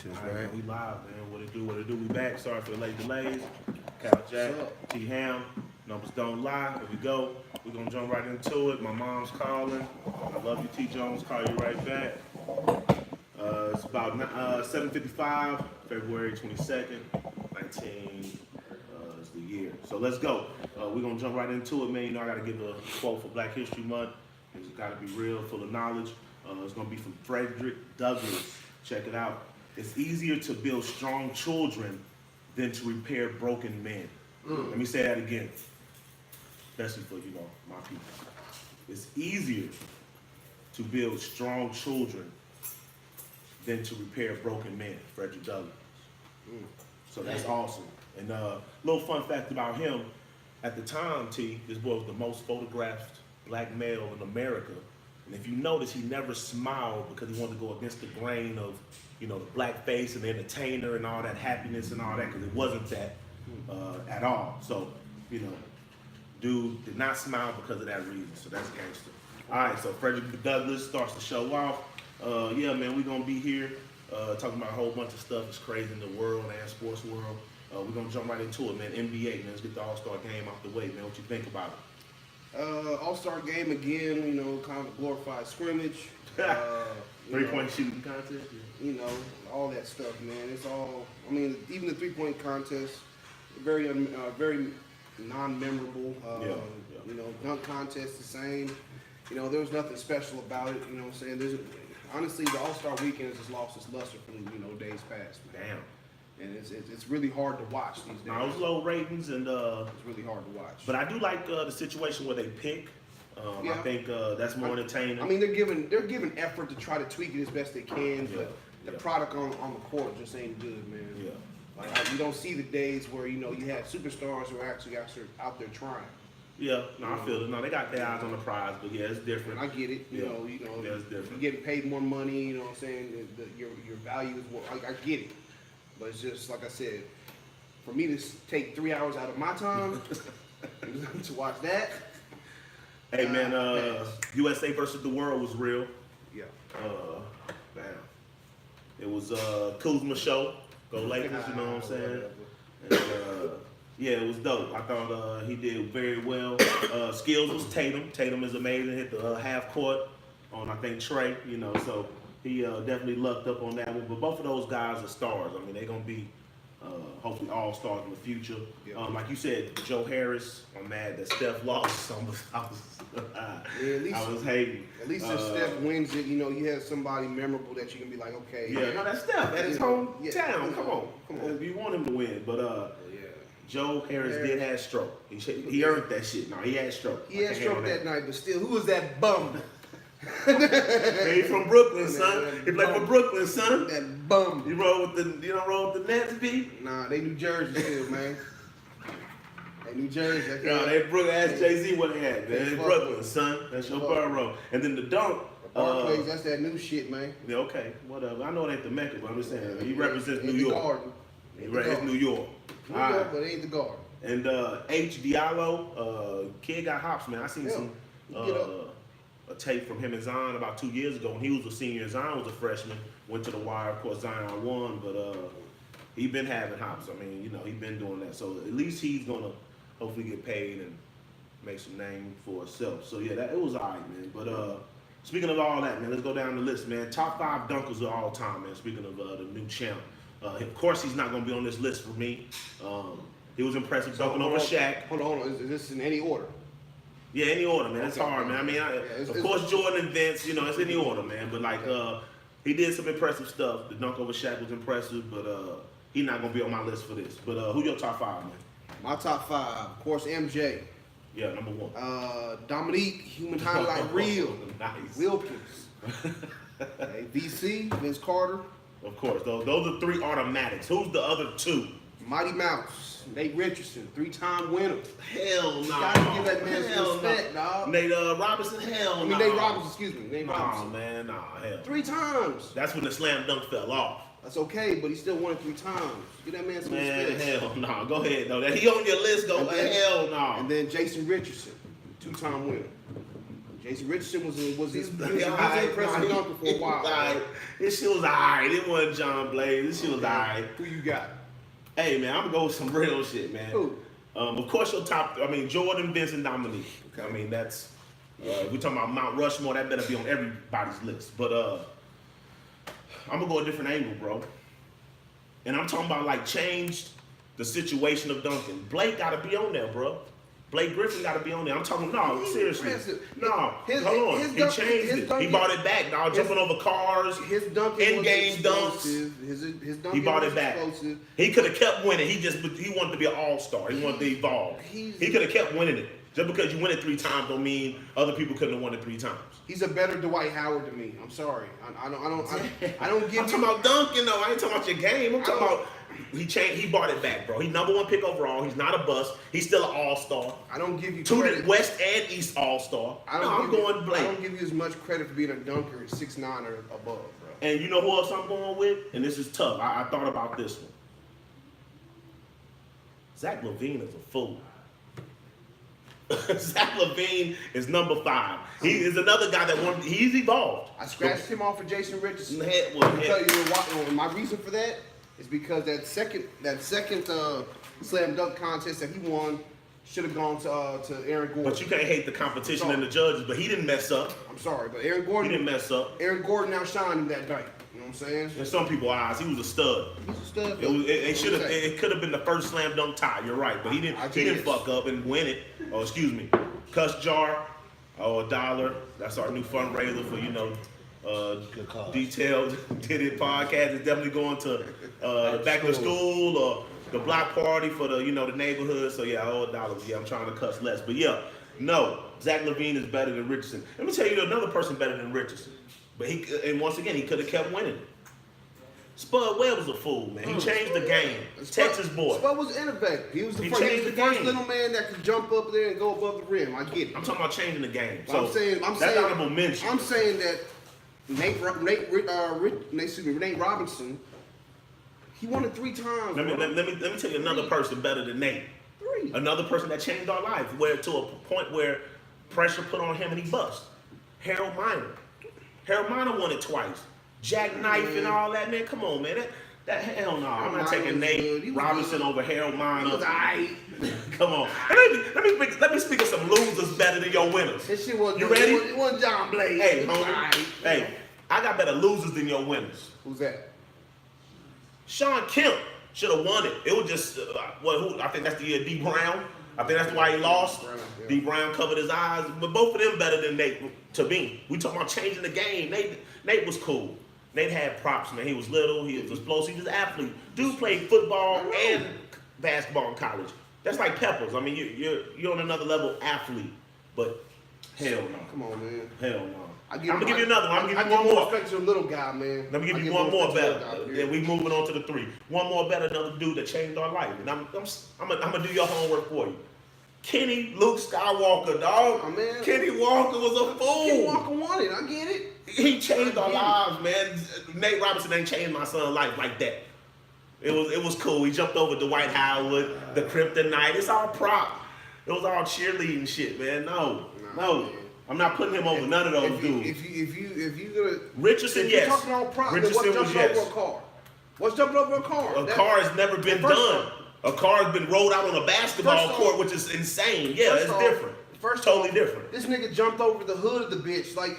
All right, man, we live, man. What it do? What it do? We back. Sorry for the late delays. Cal Jack, T Ham, numbers don't lie. Here we go. We're gonna jump right into it. My mom's calling. I love you, T Jones. Call you right back. It's about 7:55, February 22nd, 19 is the year. So let's go. We're gonna jump right into it, man. You know I gotta give a quote for Black History Month. It's gotta be real, full of knowledge. It's gonna be from Frederick Douglass. Check it out. It's easier to build strong children than to repair broken men. Let me say that again, especially for, my people. It's easier to build strong children than to repair broken men, Frederick Douglass. So that's awesome. And a little fun fact about him, at the time, T, this boy was the most photographed black male in America. And if you notice, he never smiled because he wanted to go against the grain of, the black face and the entertainer and all that happiness and all that, because it wasn't that at all. So, dude did not smile because of that reason. So that's gangster. All right, so Frederick Douglass starts the show off. Yeah, man, we're going to be here talking about a whole bunch of stuff that's crazy in the world and sports world. We're going to jump right into it, man. NBA, man. Let's get the All-Star game out the way, man. What you think about it? All-Star game again, kind of glorified scrimmage. Three-point shooting contest? All that stuff, man. It's all, even the three-point contest, very non-memorable. Dunk contest the same. There was nothing special about it, you know what I'm saying? Honestly, the All-Star weekend has just lost its luster from, days past, man. Damn. And it's really hard to watch these days. Now, it was low ratings, and it's really hard to watch. But I do like the situation where they pick. I think that's more entertaining. They're giving effort to try to tweak it as best they can, but the product on the court just ain't good, man. Yeah. Like you don't see the days where you have superstars who are actually out there trying. Yeah, I feel it. No, they got their eyes on the prize, but yeah, it's different. I get it. Yeah, it's different. You're getting paid more money. You know what I'm saying? Your value is more. I get it, but it's just like I said. For me to take 3 hours out of my time to watch that. Hey man, USA versus the world was real. Yeah. Man, it was Kuzma show. Go Lakers, you know what I'm saying? And, yeah, it was dope. I thought he did very well. Skills was Tatum. Tatum is amazing. Hit the half court on, I think, Trey. So he definitely lucked up on that one. But both of those guys are stars. They're gonna be hopefully all stars in the future. Yeah. Like you said, Joe Harris. I'm mad that Steph lost. I was hating. At least if Steph wins it, you have somebody memorable that you can be like, okay. Yeah, no, that's Steph at his hometown. Come on. You want him to win, but Joe Harris did have stroke. He earned that shit. No, he had stroke. He had stroke that night, but still, who was that bum? He's from Brooklyn, son. He played for Brooklyn, son. That bum. You roll with the Nets, B? Nah, they New Jersey still, man. They New Jersey. No, they Brooklyn. Ask Jay-Z what they had. They Brooklyn, son. That's your borough. And then the dunk. Barclays, that's that new shit, man. Yeah, okay, whatever. I know it ain't the Mecca, but I'm just saying he represents New York. It's New York. New York, but it ain't the Garden. And H. Diallo, kid got hops, man. I seen some a tape from him and Zion about 2 years ago when he was a senior. Zion was a freshman. Went to the wire. Of course, Zion won, but he been having hops. He been doing that. So at least he's gonna hopefully get paid and make some name for himself. So yeah, it was alright, man. But speaking of all that, man, let's go down the list, man. Top 5 dunkers of all time, man. Speaking of the new champ. Of course, he's not going to be on this list for me. He was impressive dunking over Shaq. Hold on. Is this in any order? Yeah, any order, man. It's hard, man. Of course, Jordan and Vince, it's any order, man. But, he did some impressive stuff. The dunk over Shaq was impressive, but he's not going to be on my list for this. But who your top 5, man? My top 5, of course, MJ. Yeah, number 1. Dominique, Human Highlight Reel. Nice. Wilkins. VC, Vince Carter. Of course, those are 3 automatics. Who's the other 2? Mighty Mouse, Nate Richardson, 3-time winner. Hell no. Nah. Gotta give that man some respect, dog. Nate Robinson, hell no. Nate Robinson, excuse me. Nate Robinson. Man, hell. 3 times. That's when the slam dunk fell off. That's okay, but he still won it 3 times. Give that man some respect. Man, hell no. Go ahead, though. He on your list, hell no. And then Jason Richardson, 2-time winner. Jason Richardson was He's impressive alright. dunker for a while. Alright. This shit was alright. It wasn't John Blaze. This shit was alright. Who you got? Hey man, I'm gonna go with some real shit, man. Who? Of course, your top. I mean, Jordan, Vincent, Dominique. Okay. I mean, that's. We talking about Mount Rushmore. That better be on everybody's list. But I'm gonna go a different angle, bro. And I'm talking about like changed the situation of Duncan. Blake gotta be on there, bro. Blake Griffin gotta be on there. I'm talking, no, seriously. No, hold on. He changed it. He bought it back, dog. Jumping over cars. His dunking in-game was dunks. explosive. His dunking He bought was it back. explosive. He could have kept winning. He wanted to be an all-star. He wanted to evolve. He could have kept winning it. Just because you win it 3 times don't mean other people couldn't have won it 3 times. He's a better Dwight Howard than me. I'm sorry. I don't give. I'm talking about dunking though. I ain't talking about your game. I'm talking about he changed. He bought it back, bro. He #1 pick overall. He's not a bust. He's still an all-star. I don't give you To credit. the West and East all-star. I'm going Blake. I don't give you as much credit for being a dunker at 6'9" or above, bro. And you know who else I'm going with? And this is tough. I thought about this one. Zach LaVine is a fool. Zach LaVine is #5. He is another guy that he's evolved. I scratched him off for Jason Richardson. Head, I'll tell you what, my reason for that is because that second slam dunk contest that he won should have gone to Aaron Gordon. But you can't hate the competition and the judges, but he didn't mess up. I'm sorry, but Aaron He Gordon didn't mess up. Aaron Gordon outshined him that night. You know what I'm saying? In some people's eyes, he was a stud. He's a stud. It could have been the first slam dunk tie. You're right, but he didn't fuck up and win it. Oh, excuse me, Cuss Jar. Oh, $1. That's our new fundraiser for detailed did it podcast. It's definitely going to the back to school or the block party for the the neighborhood. So yeah, I owe $1. Yeah, I'm trying to cuss less, but yeah, no, Zach LaVine is better than Richardson. Let me tell you another person better than Richardson. But once again, he could have kept winning. Spud Webb was a fool, man. He changed the game. Texas boy. Spud was innovative. He was the changed the first game. little man that could jump up there and go above the rim. I get it. I'm talking about changing the game. I'm saying that's honorable mention. I'm saying that Nate Robinson, he won it 3 times. Let me tell you another person better than Nate. 3. Another person that changed our life, where to a point where pressure put on him and he bust. Harold Miner. Harold Miner won it twice. Jackknife and all that, man. Come on, man. That hell no. I'm not taking Nate Robinson over Harold Miner. Come on. Let me speak of some losers better than your winners. This shit wasn't. You ready? It wasn't John Blaze. Hey, homie. Hey, I got better losers than your winners. Who's that? Sean Kemp should have won it. It was just I think that's the year D Brown. I think that's why he lost. D Brown covered his eyes, but both of them better than Nate to me. We talking about changing the game. Nate was cool. Nate had props, man. He was little. He was explosive. He was an athlete. Dude played football and basketball in college. That's like Peppers. I mean, you're on another level athlete, but hell no. Come on, man. Hell no. I'm gonna give you another one. I'm gonna give you one more more. respect to the little guy, man. Let me give you one more better. Yeah, we moving on to the 3. One more better, another dude that changed our life. And I'm gonna do your homework for you. Kenny Luke Skywalker, dog. Oh, man. Kenny Walker was a fool. Kenny Walker won it. I get it. He changed our lives, man. Nate Robinson ain't changed my son's life like that. It was cool. He jumped over Dwight Howard, the Kryptonite. It's all prop. It was all cheerleading shit, man. No. Man. I'm not putting him over none of those dudes. If you gonna Richardson, if yes. You're talking all prop, Richardson then was what's jumping yes. over a car? What's jumping over a car? A car has never been done. A car has been rolled out on a basketball court, which is insane. Yeah, it's different. Totally different. This nigga jumped over the hood of the bitch. Like,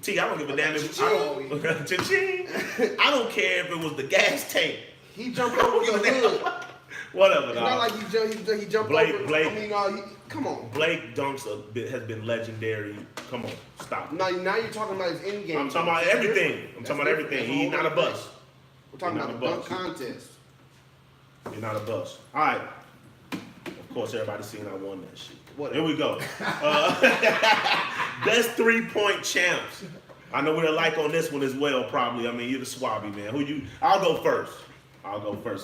T, I don't give a damn if I don't care if it was the gas tank. He jumped over the hood. Whatever, It's dog. not like he jumped over. Blake. I mean, come on. Blake dunks has been legendary. Come on, stop. Now you're talking about his end game. I'm talking about everything. I'm talking about everything. He's not a bust. We're talking about the dunk contest. You're not a bust. All right. Of course, everybody's seen I won that shit. Whatever. Here we go. Best 3-point champs. I know we're alike on this one as well, probably. I mean, you're the Swabby, man. I'll go first.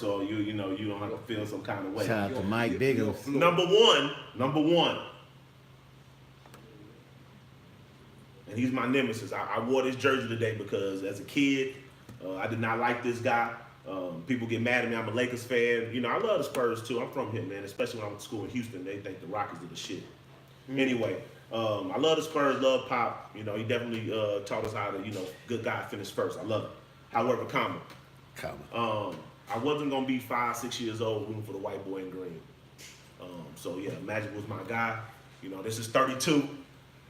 So you don't have to feel some kind of way. Shout out to Mike Biggles. Number one. And he's my nemesis. I wore this jersey today because as a kid, I did not like this guy. People get mad at me. I'm a Lakers fan. I love the Spurs too. I'm from here, man. Especially when I went to school in Houston. They think the Rockets are the shit. Anyway, I love the Spurs, love Pop. You know, he definitely taught us how to, you know, good guy finish first. I love it. However, I wasn't gonna be 5, 6 years old rooting for the white boy in green. So yeah, Magic was my guy. You know, this is 32,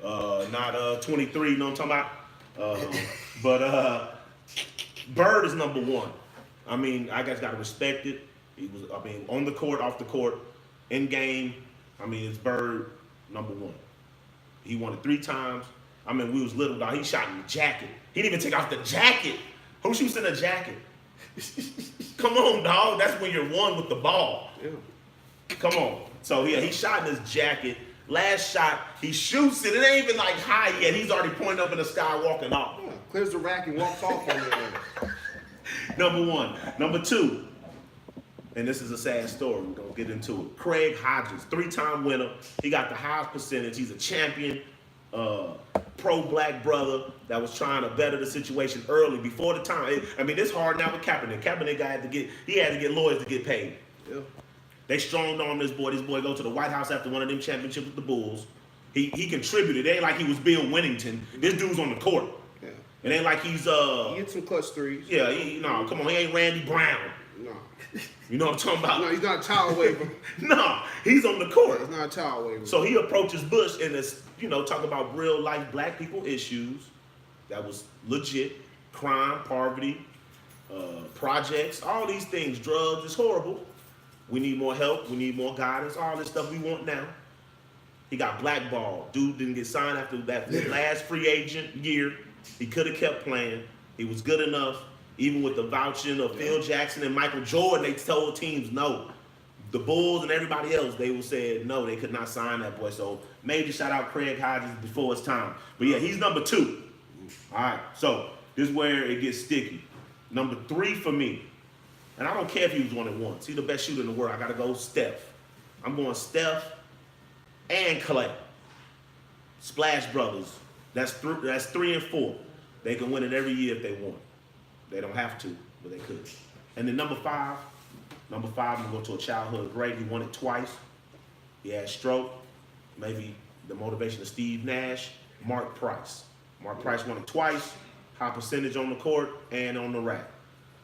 not 23. You know what I'm talking about? But Bird is number one. I mean, I guys gotta respect it. He was, I mean, on the court, off the court, in game. I mean, it's Bird number one. He won it 3 times. I mean, we was little dog. He shot in the jacket. He didn't even take off the jacket. Who shoots in a jacket? Come on, dog. That's when you're one with the ball. Yeah. Come on. So yeah, he shot in his jacket. Last shot, he shoots it. It ain't even like high yet. He's already pointing up in the sky, walking off. Yeah. Clears the rack and walks off on there. Number one. Number 2. And this is a sad story. We're gonna get into it. Craig Hodges, 3-time winner. He got the highest percentage. He's a champion, pro-black brother that was trying to better the situation early, before the time. I mean, it's hard now with Kaepernick. Kaepernick had to get lawyers to get paid. Yeah. They strong armed this boy. This boy go to the White House after one of them championships with the Bulls. He contributed. It ain't like he was Bill Winnington. This dude's on the court. Yeah. It ain't like he's He hit some clutch threes. Yeah, no, come on, he ain't Randy Brown. No. You know what I'm talking about? No, he's not a towel waver. No, he's on the court. He's not a towel waver. So he approaches Bush and is, you know, talking about real life black people issues that was legit, crime, poverty, projects, all these things, drugs, it's horrible. We need more help, we need more guidance, all this stuff we want now. He got blackballed. Dude didn't get signed after that last free agent year. He could have kept playing. He was good enough. Even with the vouching of Phil Jackson and Michael Jordan, they told teams no. The Bulls and everybody else, they would say no, they could not sign that boy. So major shout out Craig Hodges before his time. But yeah, he's number 2. All right, so this is where it gets sticky. Number 3 for me, and I don't care if he was 1 and 1. He's the best shooter in the world. I gotta go Steph. I'm going Steph and Clay. Splash Brothers. That's 3 and 4. They can win it every year if they want. They don't have to, but they could. And then number 5, I'm gonna go to a childhood great. He won it twice. He had stroke, maybe the motivation of Steve Nash, Mark Price. Mark Price won it twice, high percentage on the court and on the rack.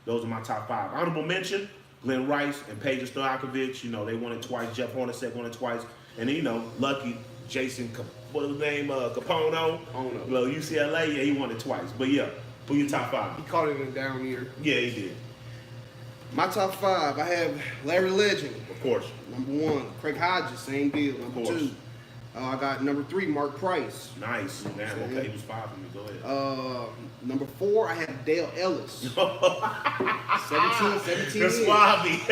Those are my top 5. Honorable mention, Glenn Rice and Peja Stojakovic. You know, they won it twice. Jeff Hornacek won it twice. And then, you know, lucky Jason, what was his name? Capono. Well, UCLA, yeah, he won it twice. But yeah, who your top 5? He caught it in a down year. Yeah, he did. My top 5, I have Larry Legend. Of course. Number 1, Craig Hodges, same deal. Number course. 2, I got number 3, Mark Price. Nice. Damn, okay, he was 5 for me. Go ahead. Number 4, I have Dale Ellis. 17 The years. Swabby.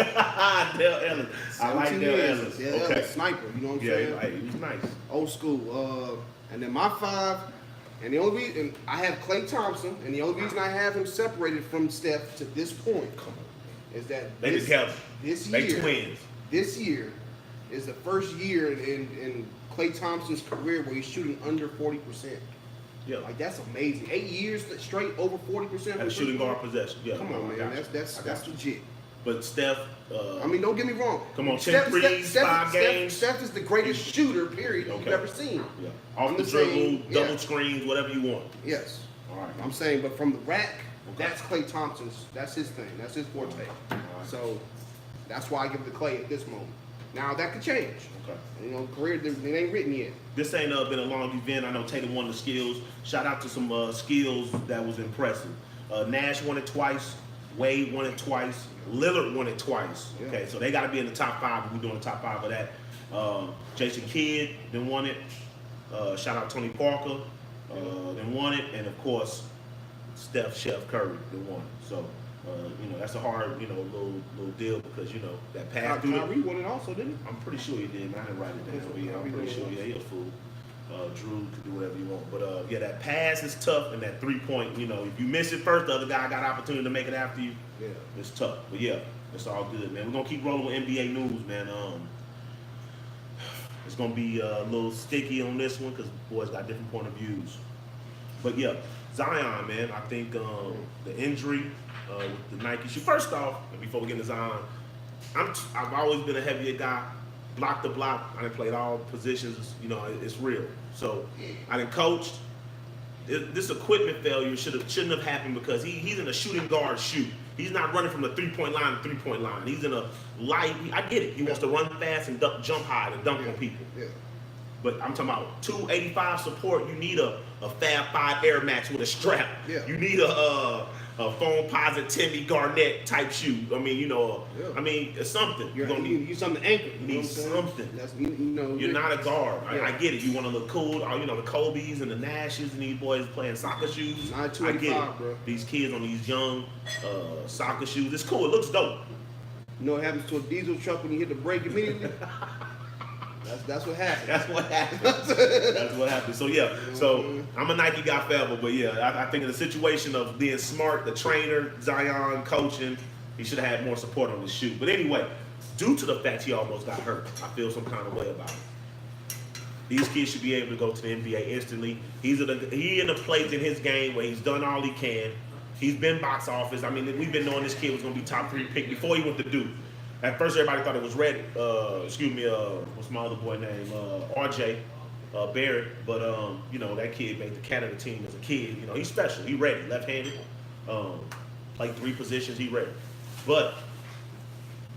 Dale Ellis. I like 17 Dale years. Ellis. Dale Okay. Ellis, sniper, you know what I'm Yeah, saying? he was nice. Old school. And then my 5, and the only reason I have Klay Thompson, and the only reason I have him separated from Steph to this point is that They together. this They year, twins. this year is the first year in Klay Thompson's career where he's shooting under 40%. Yeah. Like that's amazing. 8 years straight over 40%. Had a shooting guard possession. Yeah. Come on, I man. got you. That's legit. But Steph. I mean, don't get me wrong. Come on, 10 threes, 5 games. Steph is the greatest shooter, period, you've Okay. ever seen. Yeah. Off I'm the just dribble, saying, double yeah. screens, whatever you want. Yes. All right. I'm saying, but from the rack, that's Klay Thompson's. That's his thing. That's his forte. right. So that's why I give it to Klay at this moment. Now that could change. Okay. You know, career it ain't written yet. This ain't been a long event. I know Tatum won the skills. Shout out to some skills that was impressive. Nash won it twice. Wade won it twice. Lillard won it twice. Yeah. Okay, so they got to be in the top 5 if we're doing the top 5 of that. Jason Kidd then won it. Shout out Tony Parker then won it, and of course Chef Curry then won it. So you know, that's a hard, you know, little deal because, you know, that pass through Kyrie won it also, didn't he? I'm pretty sure he did, man. I didn't write it down. But yeah, I'm pretty sure. Yeah, he a fool. Drew could do whatever you want. But yeah, that pass is tough, and that 3-point, you know, if you miss it first, the other guy got opportunity to make it after you. Yeah. It's tough. But yeah, it's all good, man. We're gonna keep rolling with NBA news, man. It's gonna be a little sticky on this one because boys got different point of views. But yeah, Zion, man. I think the injury with the Nike shoe. First off, before we get into Zion, I've always been a heavier guy. block to block. I done played all positions. You know, it's real. So I done coached. This equipment failure shouldn't have happened because he's in a shooting guard shoot. He's not running from the 3-point line to 3-point line. He's in a light. I get it. He wants to run fast and jump high and dunk on people. Yeah. But I'm talking about 285 support. You need a Fab 5 Air Max with a strap. Yeah. You need a Foam Posit Timmy Garnett type shoe. I mean, you know, I mean, it's something. You're gonna you need something to anchor. You need something. That's, you know, You're not a guard. Yeah. I get it. You want to look cool. You know, the Kobe's and the Nashes and these boys playing soccer shoes. Not I get 285, it. bro. These kids on these young soccer shoes. It's cool. It looks dope. You know what happens to a diesel truck when you hit the brake immediately? That's what happens. That's what happened. That's what happened. So yeah, so I'm a Nike guy forever, but yeah, I think in the situation of being smart, the trainer, Zion coaching, he should have had more support on his shoe. But anyway, due to the fact he almost got hurt, I feel some kind of way about it. These kids should be able to go to the NBA instantly. He in a place in his game where he's done all he can. He's been box office. I mean, we've been knowing this kid was going to be top 3 pick before he went to Duke. At first, everybody thought it was Reddick. What's my other boy name? RJ Barrett. But you know, that kid made the Canada team as a kid. You know, he's special. He's ready. Left-handed. Played 3 positions. He ready. But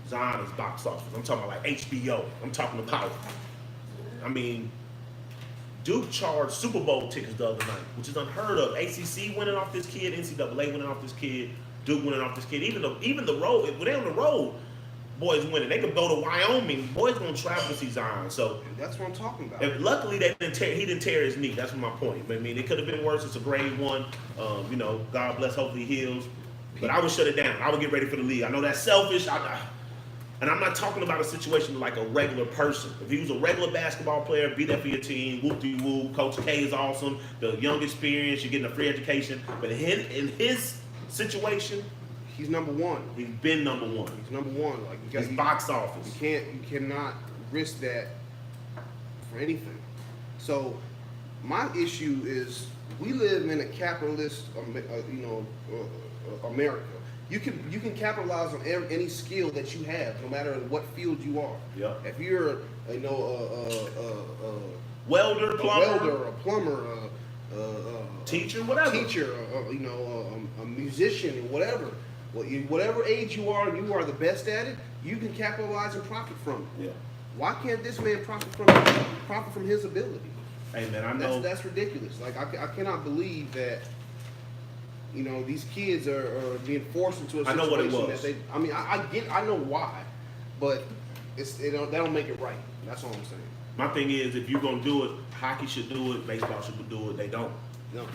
Zion is box office. I'm talking about like HBO. I'm talking about. I mean, Duke charged Super Bowl tickets the other night, which is unheard of. ACC winning off this kid. NCAA winning off this kid. Duke winning off this kid. Even the road. When they're on the road. Boys winning. They could go to Wyoming. Boys gonna travel to see Zion. So That's what I'm talking about. luckily he didn't tear his knee. That's my point. I mean, it could have been worse. It's a grade 1. You know, God bless. Hopefully he heals. But I would shut it down. I would get ready for the league. I know that's selfish. And I'm not talking about a situation like a regular person. If he was a regular basketball player, be there for your team. Whoop-de-whoop. Coach K is awesome. The young experience. You're getting a free education. But in his situation, He's number 1. he's been number 1. He's number 1. Like He's box office. You cannot risk that for anything. So my issue is we live in a capitalist, America. You can capitalize on any skill that you have, no matter what field you are. Yeah. If you're, Welder, plumber, a plumber, teacher, whatever. A musician, whatever. Whatever age you are, and you are the best at it. You can capitalize and profit from it. Yeah. Why can't this man profit from his ability? Hey man, I know. That's ridiculous. Like I cannot believe that. You know, these kids are being forced into a situation I know what it was. that I know why, but that don't make it right. That's all I'm saying. My thing is, if you're gonna do it, hockey should do it, baseball should do it. They don't. No.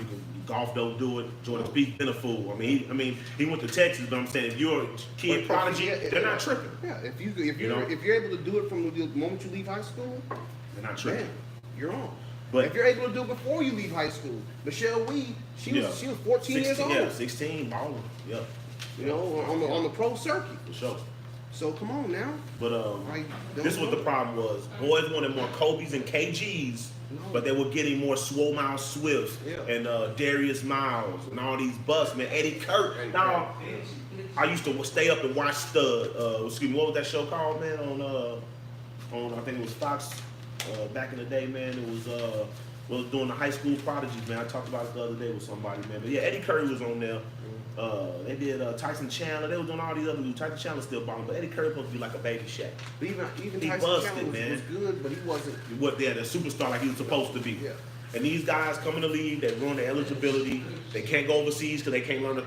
Golf don't do it. Jordan Spieth's been a fool. I mean, he went to Texas, but I'm saying if you're a kid prodigy, they're not tripping. Yeah, if you're able to do it from the moment you leave high school, They're not tripping. man, you're on. But if you're able to do it before you leave high school, Michelle Weed, she was 14 years old. Yeah, 16, balling. Yeah. You know, on the pro circuit. For sure. So come on now. But this is what the problem was. Boys wanted more Kobe's and KG's, but they were getting more Swole Miles Swifts and Darius Miles and all these busts, man. Eddie Kirk. Now, I used to stay up and watch what was that show called, man? On I think it was Fox back in the day, man. It was doing the high school prodigies, man. I talked about it the other day with somebody, man. But yeah, Eddie Curry was on there. They did Tyson Chandler. They were doing all these other dudes. Tyson Chandler's still balling, but Eddie Curry supposed to be like a baby Shaq. But even He Tyson busted, Chandler man. was good, but he wasn't. What they're the superstar like he was supposed to be. Yeah. And these guys come in the league, they ruin their eligibility. They can't go overseas because they can't learn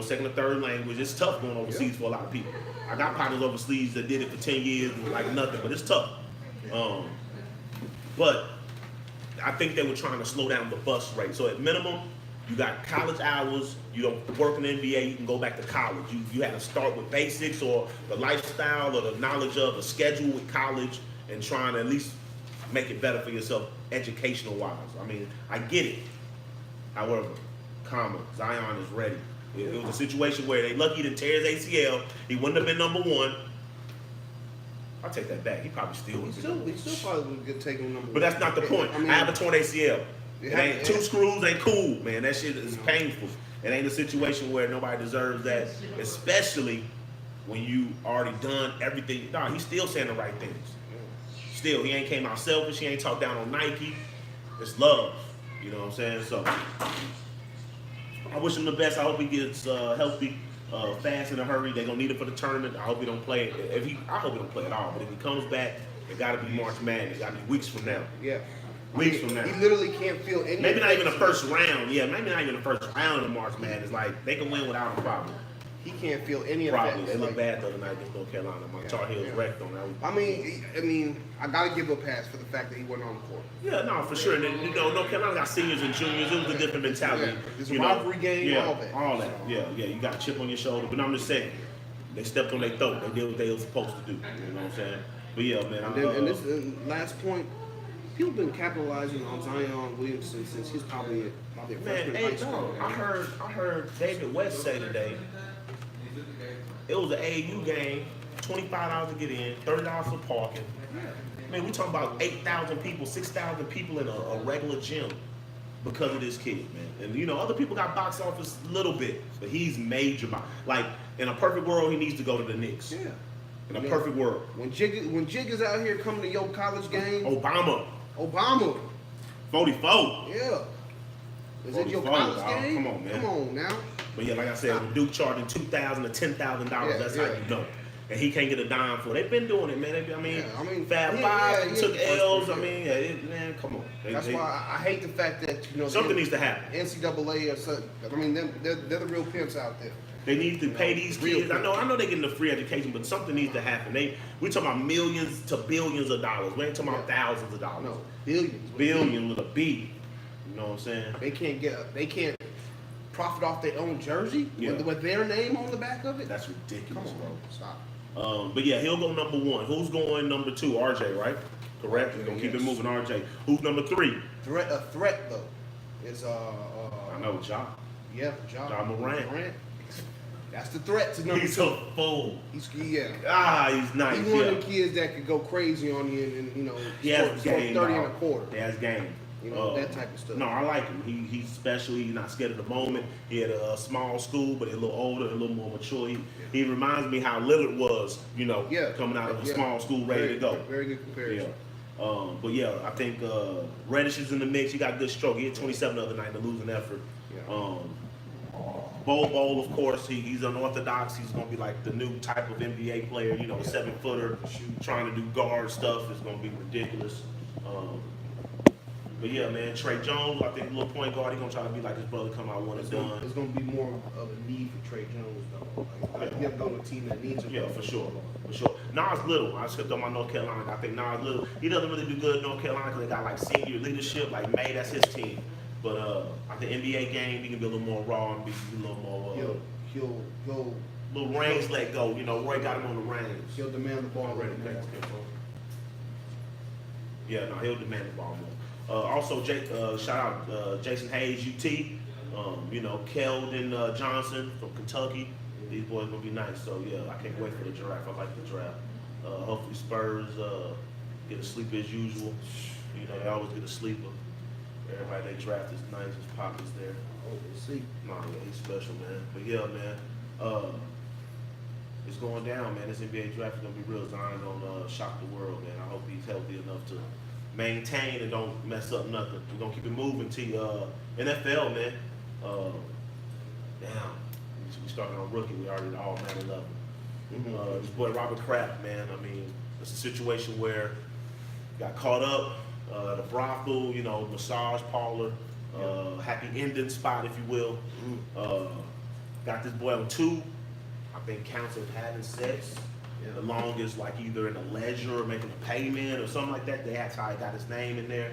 second or third language. It's tough going overseas for a lot of people. I got partners overseas that did it for 10 years and like nothing, but it's tough. But I think they were trying to slow down the bust rate. So at minimum, you got college hours. You don't work in the NBA. You can go back to college. You have to start with basics or the lifestyle or the knowledge of the schedule with college and trying to at least make it better for yourself educational wise. I mean, I get it. However, Zion is ready. It was a situation where they lucky he didn't tear his ACL. He wouldn't have been number 1. I'll take that back. He probably still would be. He still probably would get taken number 1. But that's not the point. I have a torn ACL. It ain't 2 screws ain't cool, man. That shit is painful. It ain't a situation where nobody deserves that, especially when you already done everything. No, he's still saying the right things. still, he ain't came out selfish. He ain't talked down on Nike. It's love. You know what I'm saying? So I wish him the best. I hope he gets healthy, fast in a hurry. They're gonna need it for the tournament. I hope he don't play. I hope he don't play at all. But if he comes back, it gotta be March Madness. It gotta be weeks from now. Yeah. Weeks from now. He literally can't feel any. Maybe not even the first round. Yeah, maybe not even the first round of March Madness. Like they can win without a problem. He can't feel any Probably. effects. They look bad the other night against North Carolina. My Tar Heels wrecked on that. I mean, I gotta give a pass for the fact that he wasn't on the court. Yeah, no, for sure. And then, North Carolina got seniors and juniors. It was a different mentality. Yeah. It's a rivalry game, yeah, all that. All that. Yeah. You got a chip on your shoulder. But I'm just saying, they stepped on their throat. They did what they were supposed to do. You know what I'm saying? But yeah, man. And this last point, people been capitalizing on Zion Williamson since he's probably a freshman in high school. I heard David West say today, it was an AAU game, $25 to get in, $30 for parking. Man, we talking about 8,000 people, 6,000 people in a regular gym because of this kid, man. And other people got box office a little bit, but he's major. Like in a perfect world, he needs to go to the Knicks. Yeah. In a perfect world. When Jig is out here coming to your college game. Obama. 44. Yeah. Is it your 44, college dog. game? Come on, man. Come on now. But yeah, like I said, when Duke charging $2,000 to $10,000, that's how you know. And he can't get a dime for it. They've been doing it, man. Fab Five took L's. Man, come on. That's why I hate the fact that something needs to happen. NCAA or something. I mean, they're the real pimps out there. They need to pay these kids. I know they're getting a free education, but something needs to happen. We talking about millions to billions of dollars. We ain't talking about thousands of dollars. No, billions. Billion with a B. You know what I'm saying? They can't profit off their own jersey with their name on the back of it. That's ridiculous, Come on, bro. Stop. But yeah, he'll go number 1. Who's going number 2? RJ, right? Correct. We're gonna keep it moving. RJ. Who's number 3? A threat though is I know Ja. Ja Morant. That's the threat to number 2. He's a fool. He's nice. He's one of the kids that could go crazy on you and he has game. 30 and a quarter. He has game. That type of stuff. No, I like him. He's special. He's not scared of the moment. He had a small school, but a little older, a little more mature. He reminds me how Lillard was, coming out of a small school, ready to go. Very good comparison. Yeah. But yeah, I think Reddish is in the mix. He got a good stroke. He had 27 the other night in a losing effort. Yeah. Bol, of course, he's unorthodox. He's going to be like the new type of NBA player, 7-footer, trying to do guard stuff. Is going to be ridiculous. But yeah, man, Trey Jones, I think little point guard, he's going to try to be like his brother, come out one and done. There's going to be more of a need for Trey Jones, though. Like you have to go to a team that needs him. Yeah, for sure. Nas Little, I skipped on my North Carolina. I think Nas Little, he doesn't really do good in North Carolina because they got like senior leadership, like May, that's his team. But at the NBA game, he can be a little more raw and be a little more. He'll go. Little range let go. Roy got him on the range. He'll demand the ball Already, more. Yeah, no, he'll demand the ball more. Also, shout out Jason Hayes, UT. Keldon Johnson from Kentucky. These boys gonna be nice. So yeah, I can't wait for the draft. I like the draft. Hopefully Spurs get a sleeper as usual. They always get a sleeper. Everybody they draft is nice. His pockets there. Oh, we'll see. Nah, yeah, he's special, man. But yeah, man. It's going down, man. This NBA draft is gonna be real. Zion gonna shock the world, man. I hope he's healthy enough to maintain and don't mess up nothing. We're gonna keep it moving to NFL, man. Damn. We started on rookie. We already at all 9-11. This boy Robert Kraft, man. I mean, it's a situation where got caught up at a brothel, massage parlor, happy ending spot, if you will. Got this boy on 2. I think counts of having sex. The longest, like either in a leisure or making a payment or something like that. That's how he got his name in there.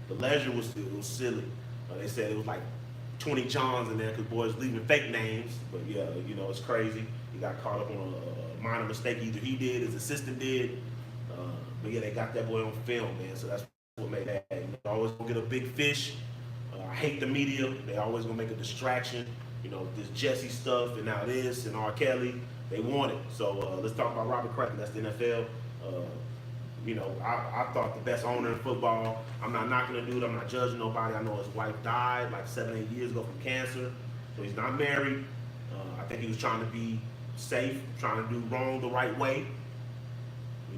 The leisure was silly. They said it was like 20 Johns in there because boys leaving fake names. But yeah, it's crazy. He got caught up on a minor mistake. Either he did, his assistant did. But yeah, they got that boy on film, man. So that's what made that. They always gonna get a big fish. I hate the media. They always gonna make a distraction. This Jesse stuff and now this and R. Kelly. They want it. So let's talk about Robert Kraft. That's the NFL. I thought the best owner in football. I'm not knocking the dude. I'm not judging nobody. I know his wife died like 7-8 years ago from cancer. So he's not married. I think he was trying to be safe, trying to do wrong the right way.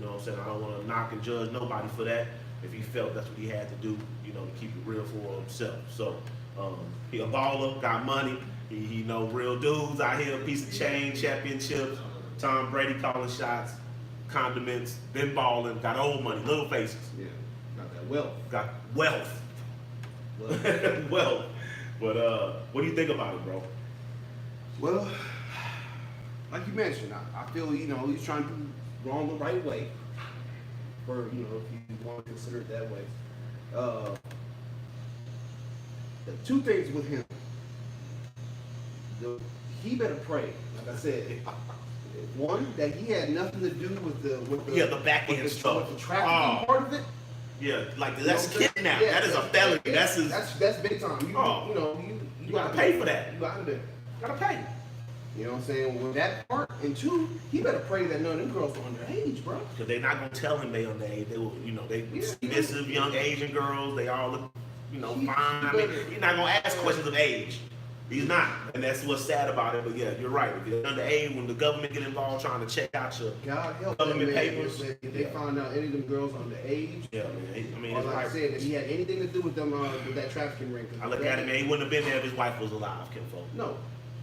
know what I'm saying? I don't want to knock and judge nobody for that. If he felt that's what he had to do, you know, to keep it real for himself. So he a baller, got money. He know real dudes out here, piece of chain, championships. Tom Brady calling shots, condiments, been balling, got old money, little faces. Yeah, got that wealth. Got wealth. Wealth. But what do you think about it, bro? Well, like you mentioned, I feel, you know, he's trying to do wrong the right way. For, you know, if you want to consider it that way. The two things with him. He better pray, like I said. One, that he had nothing to do with the back end stuff. With the trafficking part of it. Yeah, like that's kidnap. Yeah, that is a felony. That's big time. You know, you gotta pay for that. You gotta pay. You know what I'm saying? With that part, and two, he better pray that none of them girls are underage, bro. Because they're not gonna tell him they underage. They will, you know, they submissive young Asian girls. They all look, you know, fine. I mean, he's not gonna ask questions of age. He's not, and that's what's sad about it. But yeah, you're right. If you're underage, when the government get involved trying to check out your government papers, if they find out any of them girls underage, yeah, man. I mean, or like I said, if he had anything to do with them with that trafficking ring. I look at him, man. He wouldn't have been there if his wife was alive, kinfolk. No.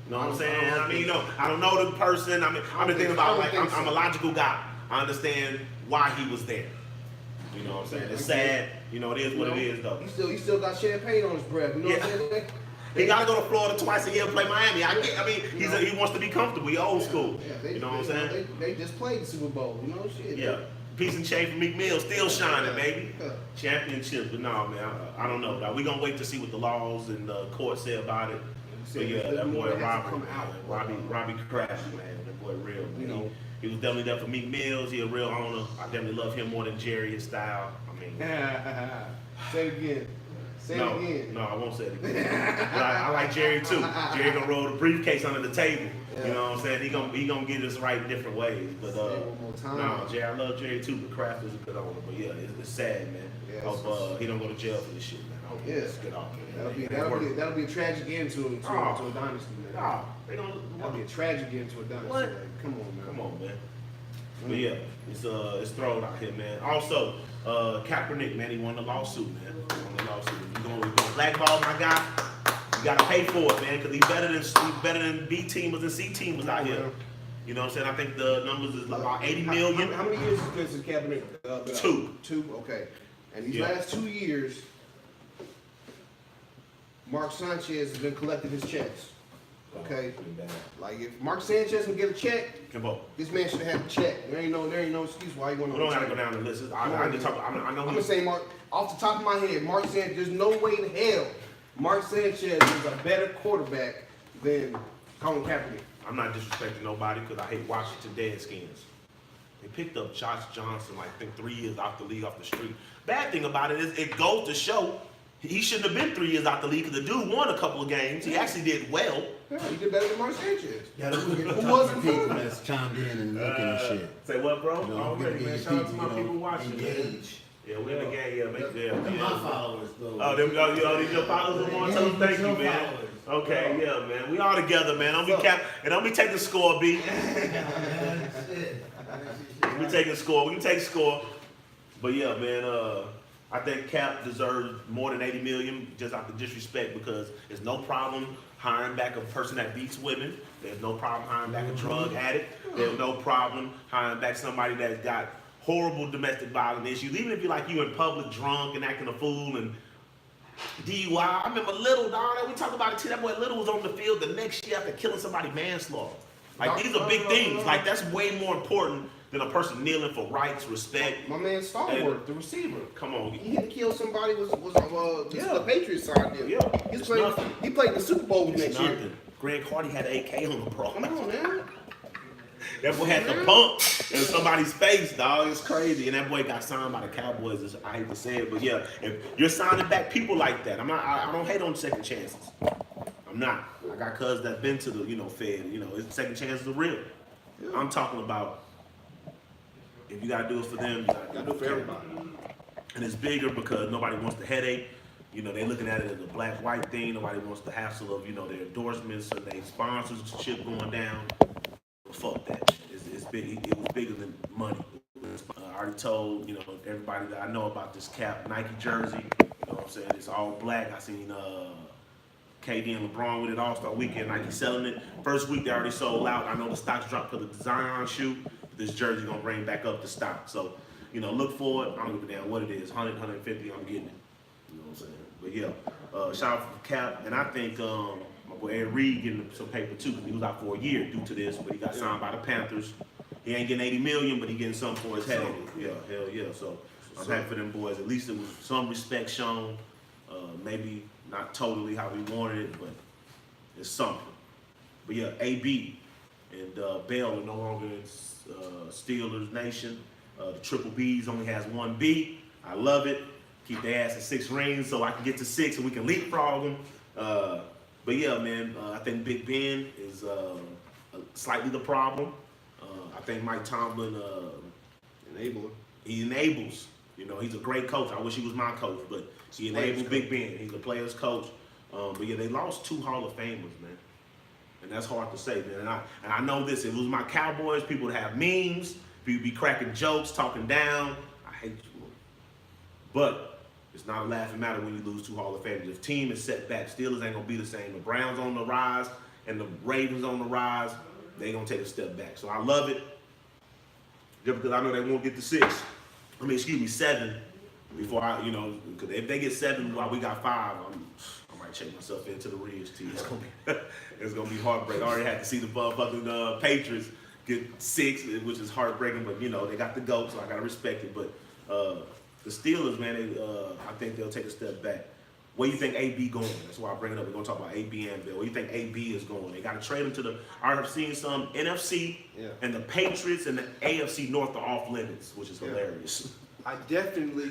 You know what I'm saying? I mean, you know, I don't know the person. I mean, I'm just thinking about, like, I'm a logical guy. I understand why he was there. You know what I'm saying? It's sad. You know, it is what it is, though. He still got champagne on his breath. You know what I'm saying? He gotta go to Florida twice a year and play Miami. I mean, he wants to be comfortable. He old school. Yeah, you know what I'm saying? They just played the Super Bowl. You know, shit. Yeah. Piece and chain for Meek Mill, still shining, baby. Championship, but no, man, I don't know. Like, we gonna wait to see what the laws and the court say about it. But yeah, that boy Robbie crashed, man. That boy real. Man. You know, he was definitely there for Meek Mills. He a real owner. I definitely love him more than Jerry, his style. I mean, say it again. No, I won't say it again. But I like Jerry too. Jerry gonna roll the briefcase under the table. Yeah. You know what I'm saying? He gonna get us right in different ways. But no, Jerry, I love Jerry too. But Kraft is a good owner. But yeah, it's sad, man. Yeah, hope he don't go to jail for this shit, man. Yes, get off. That'll be a tragic end to a dynasty, man. That'll be a tragic end to a dynasty. What? Like, come on, man. But yeah, it's thrown out here, man. Also, Kaepernick, man, he won the lawsuit, man. You gonna blackball my guy? You gotta pay for it, man, because he's better than B teamers and C teamers out here. You know what I'm saying? I think the numbers is about 80 million. How many years has Kaepernick been out? Two. Okay. And these last 2 years, Mark Sanchez has been collecting his checks. Okay, like if Mark Sanchez can get a check, this man should have a check. There ain't no excuse why he went on. We don't have to go down the list. I know. I'm gonna say Mark off the top of my head. Mark Sanchez. There's no way in hell Mark Sanchez is a better quarterback than Colin Kaepernick. I'm not disrespecting nobody because I hate Washington Redskins. They picked up Josh Johnson, like, I think 3 years off the league, off the street. Bad thing about it is it goes to show he shouldn't have been 3 years out the league because the dude won a couple of games. He actually did well. Yeah, he did better than Mark Sanchez. Yeah, who wasn't people that's chimed in and looking and shit. Say what, bro? You know, Already, man. Shout out to my people watching. Engage. Yeah, we're in the game. Yeah, My followers, though. Oh, these your followers who want to tell them thank you, man. Okay, yeah, man. We all together, man. Don't be taking score, B. We taking score. We can take score. But yeah, man. I think Cap deserves more than 80 million just out of disrespect because there's no problem hiring back a person that beats women. There's no problem hiring back a drug addict. There's no problem hiring back somebody that's got horrible domestic violence issues. Even if you in public drunk and acting a fool and DUI. I remember Little, dog, we talked about it too. That boy Little was on the field the next year after killing somebody manslaughter. Like, these are big things. Like, that's way more important than a person kneeling for rights, respect. My man Stallworth, the receiver. Come on. He had to kill somebody was the Patriots side there. Yeah. He played the Super Bowl next year. Greg Hardy had an AK on the bro. Come on, man. That boy had the pump in somebody's face, dog. It's crazy. And that boy got signed by the Cowboys. I hate to say it, but yeah, if you're signing back people like that, I don't hate on second chances. I'm not. I got cousins that been to the, Fed. Second chances are real. Yeah. I'm talking about if you gotta do it for them, you gotta do it for everybody. And it's bigger because nobody wants the headache. They're looking at it as a black-white thing. Nobody wants the hassle of, their endorsements and their sponsorship going down. Fuck that. It's big. It was bigger than money. already told, you know, everybody that I know about this Cap Nike jersey. You know what I'm saying? It's all black. I seen KD and LeBron with it All-Star Weekend. Nike selling it. First week they already sold out. I know the stocks dropped because of the Zion shoe. But this jersey gonna bring back up the stock. So, you know, look for it. I don't give a damn what it is. 100, 150, I'm getting it. You know what I'm saying? But yeah, shout out for Cap. And I think my boy Ed Reed getting some paper too, because he was out for a year due to this, but he got signed by the Panthers. He ain't getting 80 million, but he getting something for his head. Yeah, hell yeah. So I'm happy for them boys. At least it was some respect shown. Maybe not totally how we wanted it, but it's something. But yeah, AB and Bell are no longer in Steelers Nation. The Triple B's only has one B. I love it. Keep their ass at 6 rings so I can get to 6 and we can leapfrog them. But yeah, man, I think Big Ben is slightly the problem. I think Mike Tomlin, Enabler. he enables. You know, he's a great coach. I wish he was my coach, but he enabled Big Ben. He's a player's coach. But yeah, they lost 2 Hall of Famers, man. And that's hard to say, man. And I know this. If it was my Cowboys, people would have memes. People would be cracking jokes, talking down. I hate you. But it's not a laughing matter when you lose 2 Hall of Famers. If team is set back, Steelers ain't going to be the same. The Browns on the rise and the Ravens on the rise. They're going to take a step back. So I love it. Just because I know they won't get to 6. 7 before I, you know, because if they get 7 while we got 5, I might check myself into the Ridge team. It's gonna be heartbreaking. I already had to see the fucking Patriots get 6, which is heartbreaking, but you know, they got the GOAT, so I gotta respect it. But the Steelers, man, I think they'll take a step back. Where you think AB going? That's why I bring it up. We're gonna talk about AB and Bill. Where you think AB is going? They gotta trade him to the. I've seen some NFC and the Patriots and the AFC North are off limits, which is hilarious. I definitely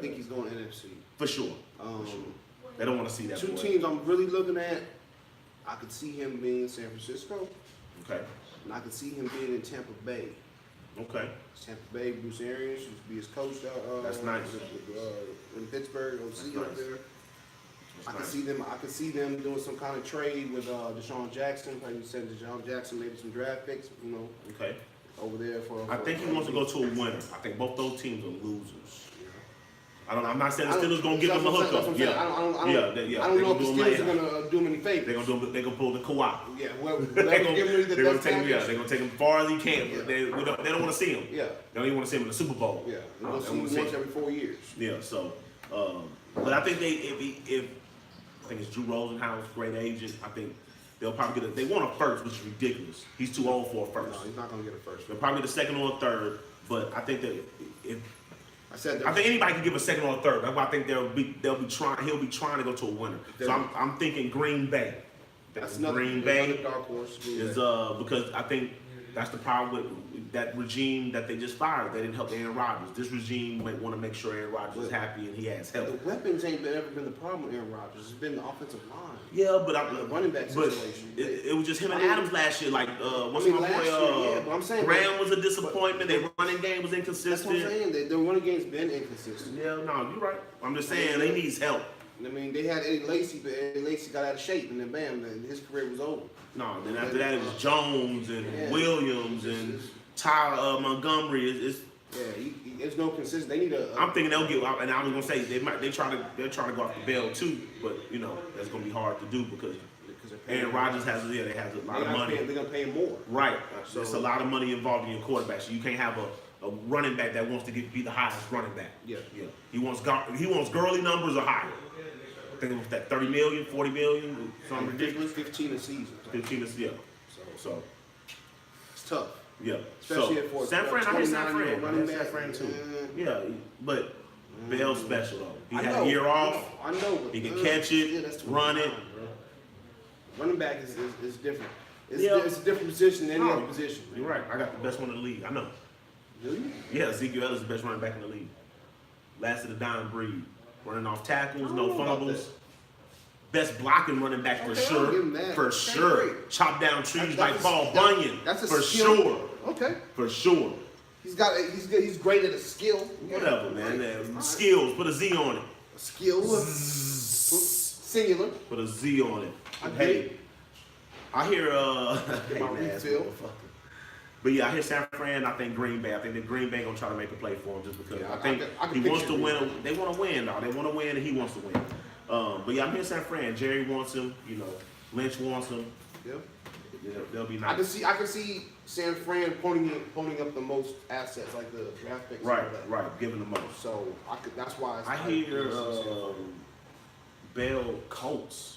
think he's going NFC. For sure. They don't want to see that. 2 boy. teams I'm really looking at. I could see him being in San Francisco, Okay. and I could see him being in Tampa Bay. Okay. Tampa Bay, Bruce Arians used to be his coach. That's nice. In Pittsburgh, OC up nice. there. That's I nice. could see them doing some kind of trade with Deshaun Jackson. Like you said, Deshaun Jackson, maybe some draft picks. You know, Okay. over there for. I think he wants to go to a winner. I think both those teams are losers. I don't know. I'm not saying the Steelers gonna give him a hookup. I don't know if the Steelers are gonna do him any favors. They're gonna pull the co-op. Yeah, well, They're gonna take him. Yeah, they're gonna take him far as he can. But they don't want to see him. Yeah. They don't even want to see him in the Super Bowl. Yeah, They we'll see him wanna once every 4 years. Yeah. So, but I think if I think it's Drew Rosenhaus, great agent. I think they'll probably get they want a first, which is ridiculous. He's too old for a first. No, he's not gonna get a first. They'll probably get a second or a third. But I think that if I think anybody can give a second or a third. That's why I think he'll be trying to go to a winner. So I'm thinking Green Bay. that's Green Bay another dark horse. is because I think that's the problem with that regime that they just fired. They didn't help Aaron Rodgers. This regime might want to make sure Aaron Rodgers is happy and he has The help. weapons ain't ever been the problem with Aaron Rodgers. It's been the offensive line. Yeah, but The running back but situation. it was just him and I mean- Adams last year. Like what's I mean, my last boy? year, yeah, but I'm saying- Graham was a disappointment. Their running game was That's inconsistent. what I'm saying. The running game's been inconsistent. Yeah, no, you're right. I'm just saying he needs help. I mean, they had Eddie Lacy, but Eddie Lacy got out of shape, and then bam, his career was over. No, then after that it was Jones and Yeah. Williams and Tyler Montgomery. Yeah, there's no consistency. They need a. I'm thinking they'll get. And I was gonna say they're trying to go after Bell too, but you know that's gonna be hard to do because Aaron Rodgers has they have a lot of money. They're gonna pay him more. Right. So- There's a lot of money involved in your quarterback, so you can't have a running back that wants to be the highest running back. Yeah. Yeah. He wants Gurley numbers or higher. I think it was that 30 million, 40 million, something ridiculous. 15 a season. 15 is yeah. So It's tough. yeah. Especially so for San Fran, I hear San 29-year-old Fran. running San back. Fran too. Yeah. Yeah, but Bell's special though. He I had know, a year off. I know. But, He can catch it, yeah, that's run it. 29, bro. Running back is different. It's, Yeah. it's a different position than any No, other position. You're right. I got the best one in the league. I know. Do you? Yeah, Ezekiel Elliott is the best running back in the league. Last of the dying breed. Running off tackles, I no don't know about fumbles. that. Best blocking running back for Okay, I'll sure. give him that. For Okay, sure. great. Chop down trees like That's- Paul Bunyan. That's a for skill. sure. Okay. For sure. He's good. He's great at a skill. Whatever, man. Right. Skills. Put a Z on it. Skill. Singular. Put a Z on it. I get Hey, it. I hear My hey, man, refill. motherfucker. But yeah, I hear San Fran. I think Green Bay. I think the Green Bay gonna try to make a play for him just because Yeah, I think I can he wants to picture win. Green They want to win, dog. They want to win, and he wants to win. But yeah, I'm here San Fran. Jerry wants him. You know, Lynch wants him. Yeah. Yeah, they'll be I nice. can see San Fran ponying up the most assets, like the draft picks. Right, and all that. right. Giving the most. So that's why I hear Bell Colts.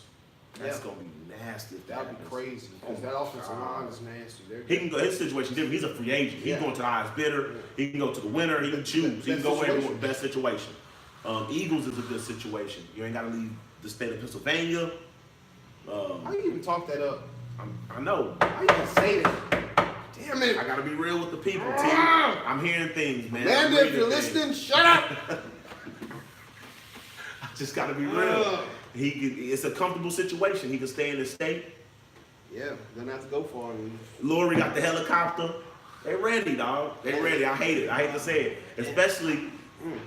That's Yeah. gonna be nasty. If that'd be happens. crazy because that offensive line is nasty. He can go. His situation different. He's a free agent. He's Yeah. going to the highest bidder. He can go to the winner. He can choose. He can go wherever the best situation. Eagles is a good situation. You ain't got to leave the state of Pennsylvania. How you even talk that up? I know. How you even say that? Damn it! I got to be real with the people, T. I'm hearing things, man. I'm Amanda, if reading you're things. listening, shut up. I just got to be real. It's a comfortable situation. He can stay in the state. Yeah, doesn't have to go far. Lori got the helicopter. They ready, dog. They ready. I hate it. I hate to say it, especially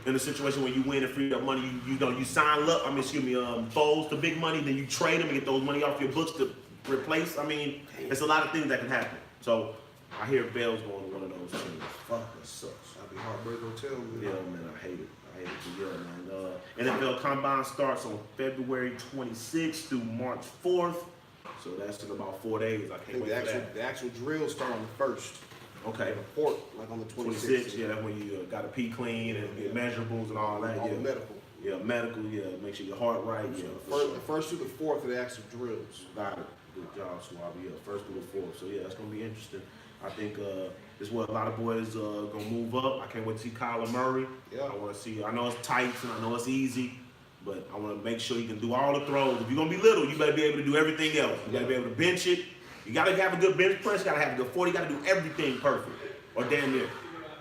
in a situation where you win and free up money. You sign up. Foles to big money. Then you trade them and get those money off your books to replace. It's a lot of things that can happen. So I hear Bell's going to one of those teams. Fuck, that sucks. I'll be heartbroken too. Yeah, man, I hate it. I hate it. Yeah, man. NFL Combine starts on February 26th through March 4th. So that's in about 4 days. I I can't think wait for that. the actual drills start on the 1st. Okay. Report like on the 26th. 26, yeah, that's when you got to pee clean and get measurables and all that. All Yeah, the medical. yeah, medical. Yeah, make sure your heart right. Yeah, for The sure. first through the 4th of the actual drills. Got it. Good job, Swab. Yeah, first through the fourth. So yeah, that's gonna be interesting. I think this is where a lot of boys gonna move up. I can't wait to see Kyler Murray. Yeah. I want to see. I know it's tight and I know it's easy, but I want to make sure you can do all the throws. If you're gonna be little, you better be able to do everything else. You gotta be able to bench it. You gotta have a good bench press. You gotta have a good 40. You gotta do everything perfect or damn near.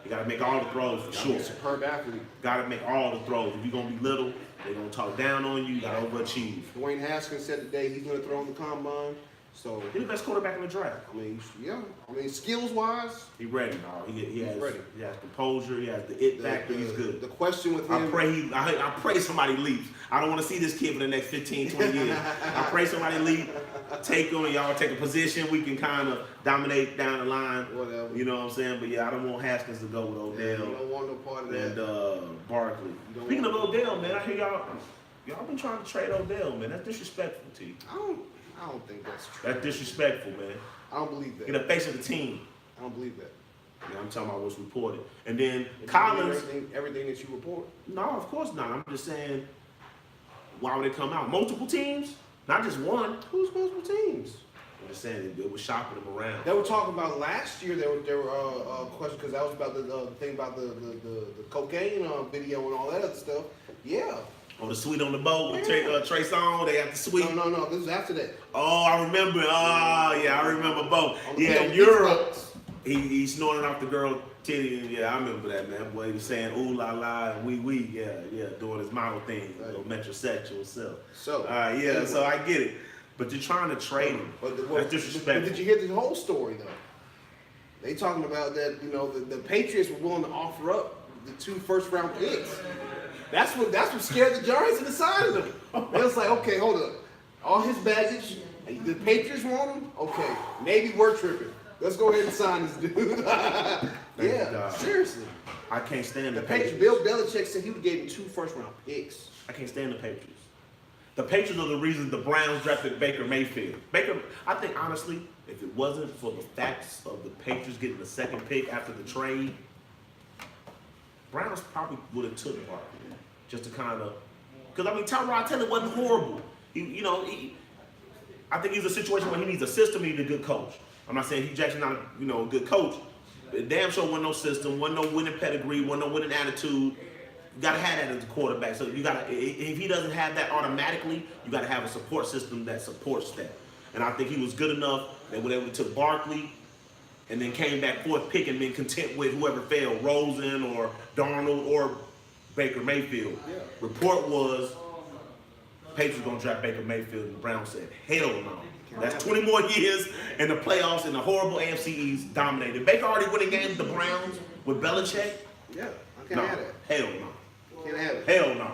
You gotta make all the throws for Sure. sure. Superb athlete. Gotta make all the throws. If you're gonna be little, they're gonna talk down on you. You gotta overachieve. Dwayne Haskins said today he's going to throw in the combine. So, He's the best quarterback in the draft. skills wise, He ready, dog. He has ready. He has composure. He has the it factor. He's good. The question with I him, pray somebody leaves. I don't want to see this kid for the next 15, 20 years. I pray somebody leave, take him, and y'all take a position. We can kind of dominate down the line. Whatever. You know what I'm saying? But yeah, I don't want Haskins to go with you Odell don't want no part of and that. Barkley. don't Speaking of want- Odell, man, I hear y'all been trying to trade Odell, man. That's disrespectful, T. I don't think that's true. That's disrespectful, man. I don't believe that. You're the face of the team. I don't believe that. Yeah, I'm talking about what's reported. And then If you Collins. believe everything that you report. No, of course not. I'm just saying, why would it come out? Multiple teams, not just one. Who's multiple teams? I'm just saying it was shopping them around. They were talking about last year. There were questions because that was about the thing about the cocaine video and all that other stuff. Yeah. On the suite on the boat with Trey Songz, they had the suite. No. This is after that. Oh, I remember. Oh, yeah, I remember both. On the Yeah, in PLD Europe, folks. he snorting off the girl titty. And yeah, I remember that, man. Boy, he was saying ooh la la and wee wee. Yeah, doing his model thing, Right. little metrosexual self. So, yeah, anyway. so I get it. But you're trying to trade him. But That's disrespectful. But did you hear the whole story though? They talking about that, the Patriots were willing to offer up the 2 first-round picks. That's what scared the Giants and decided them. They was like, okay, hold up. All his baggage, the Patriots want him? Okay, maybe we're tripping. Let's go ahead and sign this dude. Yeah, God. seriously. I can't stand The the Patriots, Patriots. Bill Belichick said he would give him 2 first-round picks. I can't stand the Patriots. The Patriots are the reason the Browns drafted Baker Mayfield. I think honestly, if it wasn't for the facts of the Patriots getting the second pick after the trade, Browns probably would have took Barkley just to kind of, because Tyrod Taylor wasn't horrible. I think he's a situation where he needs a system. He needs a good coach. I'm not saying Hugh Jackson's not a good coach. But damn sure wasn't no system, wasn't no winning pedigree, wasn't no winning attitude. You gotta have that as a quarterback. So if he doesn't have that automatically, you gotta have a support system that supports that. And I think he was good enough that whenever we took Barkley and then came back fourth pick and been content with whoever fell, Rosen or Darnold or Baker Mayfield. Yeah. Report was Patriots gonna draft Baker Mayfield, and the Browns said, hell no. That's 20 more years in the playoffs and the horrible AFC East dominated. Baker already winning games with the Browns with Belichick. Yeah, I can't have that. Hell no. Can't have it. Hell no.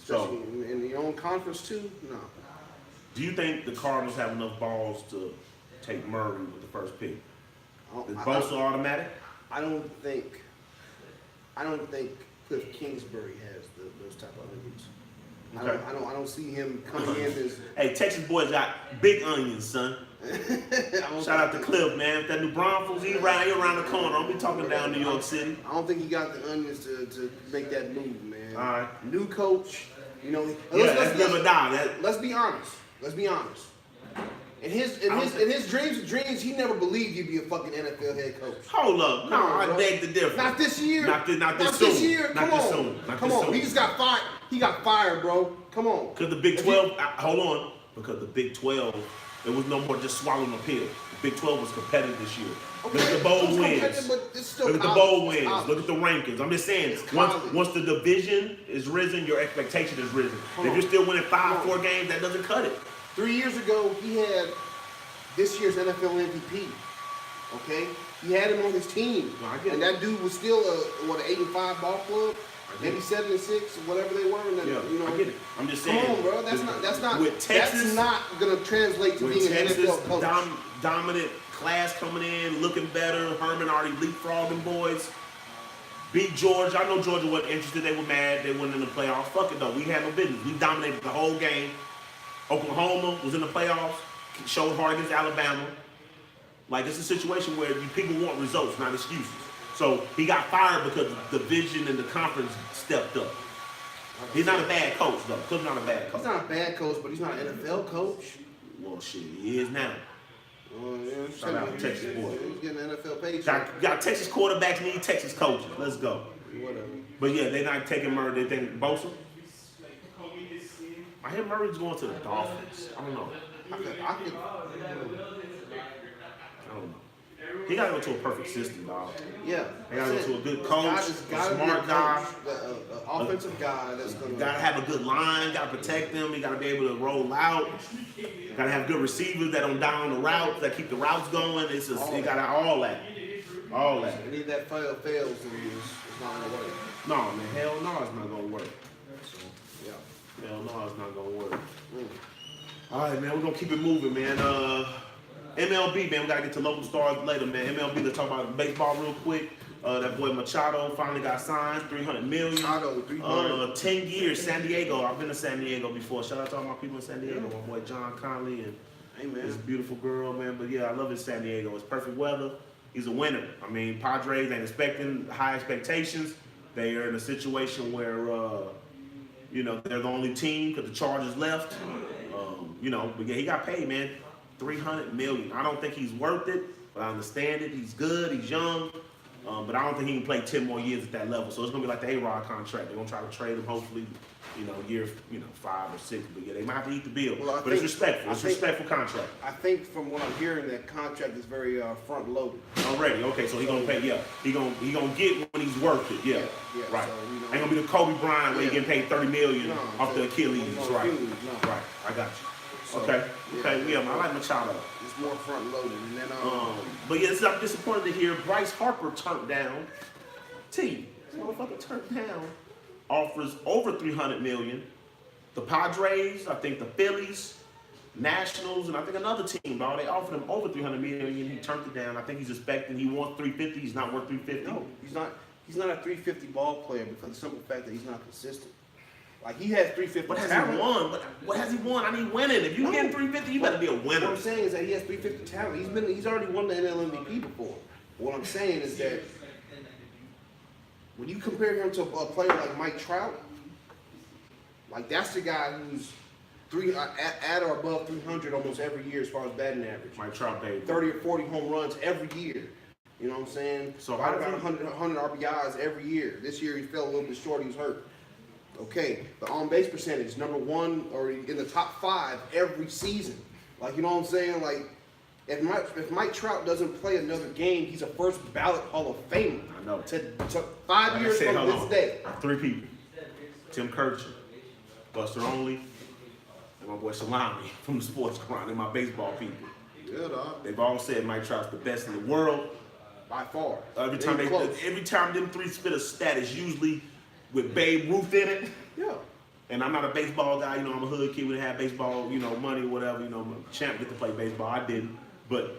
So, Especially in your own conference too. No. do you think the Cardinals have enough balls to take Murray with the first pick? Is Bosa automatic? I don't think Cliff Kingsbury has those type of onions. Okay. I don't see him coming in as. Hey, Texas boys got big onions, son. I Shout out to Cliff, man. If that New Braunfels, he around the corner. Don't be talking down New York City. I don't think he got the onions to make that move, man. All right. New coach, you know. Yeah, that's never die. Let's be honest. In his dreams, he never believed he'd be a fucking NFL head coach. Hold up. No, I beg the difference. Not this year. Not this This soon. year. Not Come this on. soon. Not Come this on. soon. He just got fired. He got fired, bro. Come on. Because the Big 12, hold on. Because the Big 12, it was no more just swallowing a pill. The Big 12 was competitive this year. Okay, Look at the bowl it's wins. competitive, but it's still Look at the college. bowl It's wins. college. Look at the rankings. I'm just saying, It's college. once the division is risen, your expectation is risen. Hold If on. you're still winning Hold on. 4 games, that doesn't cut it. 3 years ago, he had this year's NFL MVP. Okay, he had him on his team, No, I get and it. that dude was still an 8-5 ball club, I get maybe it. 7-6, whatever they were. And then, Yeah, you know, I get it. I'm just come saying. on, bro. That's with Texas, gonna translate to with being an Texas NFL coach. dominant class coming in, looking better. Herman already leapfrogging boys. Beat Georgia. I know Georgia wasn't interested. They were mad. They went in the playoffs. Fuck it though. We had no business. We dominated the whole game. Oklahoma was in the playoffs. Showed hard against Alabama. Like it's a situation where people want results, not excuses. So he got fired because the division and the conference stepped up. He's not a bad coach though. Cliff's not a bad coach. He's not a bad coach, but he's not an NFL coach. Well, shit, he is now. Shout out to Texas boy. He's getting an NFL paycheck. Got Texas quarterbacks need Texas coaches. Let's go. Whatever. But yeah, they're not taking Murray. They think Bosa. I hear Murray's going to the Dolphins. I don't know. I could, I don't know. He got to go to a perfect system, dog. yeah. They got to go to a good coach, It's a gotta be smart coach, guy. an offensive guy that's gonna. You gotta have a good line, gotta protect them, you gotta be able to roll out. Gotta have good receivers that don't down the routes, that keep the routes going. It's just, you gotta all that. All that. Any of that fails, then it's not gonna work. No, man, hell no, it's not gonna work. So, yeah. Hell no, it's not gonna work. Mm. All right, man, we're gonna keep it moving, man. MLB, man, we gotta get to local stars later, man. MLB, let's talk about baseball real quick. That boy Machado finally got signed, $300 million. Machado, 300. 10 years, San Diego. I've been to San Diego before. Shout out to all my people in San Diego. My boy John Conley and Hey, man. his beautiful girl, man. But yeah, I love it in San Diego. It's perfect weather. He's a winner. I mean, Padres ain't expecting high expectations. They are in a situation where, you know, they're the only team because the Chargers left. You know, but yeah, he got paid, man. $300 million. I don't think he's worth it, but I understand it. He's good. He's young. But I don't think he can play 10 more years at that level. So it's going to be like the A-Rod contract. They're going to try to trade him, hopefully, year, 5 or 6. But yeah, they might have to eat the bill. Well, but it's respectful. It's a respectful contract. I think from what I'm hearing, that contract is very front loaded. Already. Okay, so he's going to pay, yeah. He gonna get when he's worth it, yeah. Yeah, Right. so, Ain't going to be the Kobe Bryant where he Yeah. getting paid $30 million No, off the Achilles. no, Right. no. Right. I got you. So, Okay. yeah. Okay, yeah, man, I like Machado. It's more front loaded. And then, But yes, I'm disappointed to hear Bryce Harper turned down. This motherfucker turned down offers over $300 million. The Padres, I think the Phillies, Nationals, and I think another team, dog. They offered him over $300 million. He turned it down. I think he's expecting he wants $350. He's not worth $350. no, he's not. He's not a 350 ball player because of the simple fact that he's not consistent. Like he has 350. What has talent. he won? What has he won? I need winning. If you No. getting $350, you better be a What winner. I'm saying is that he has 350 talent. He's already won the NL MVP before. What I'm saying is that when you compare him to a player like Mike Trout, like that's the guy who's at or above 300 almost every year as far as batting average. Mike Trout, baby. 30 or 40 home runs every year. You know what I'm saying? So right how around does he- 100 RBIs every year. This year he fell a little bit short. He was hurt. Okay, the on-base percentage, #1 or in the top 5 every season. Like, you know what I'm saying? Like, if Mike Trout doesn't play another game, he's a first ballot Hall of Famer. I know. To 5 Like I years said, from hold this on. day. 3 people. Tim Kirchin, Buster Only, and my boy Salami from the Sports Grind. They're my baseball people. Yeah, dog. They've all said Mike Trout's the best in the world. By far. Every Ain't time close. them 3 spit a stat, it's usually with Babe Ruth in it. Yeah. And I'm not a baseball guy, I'm a hood kid. We didn't have baseball, money, whatever. Champ get to play baseball. I didn't. But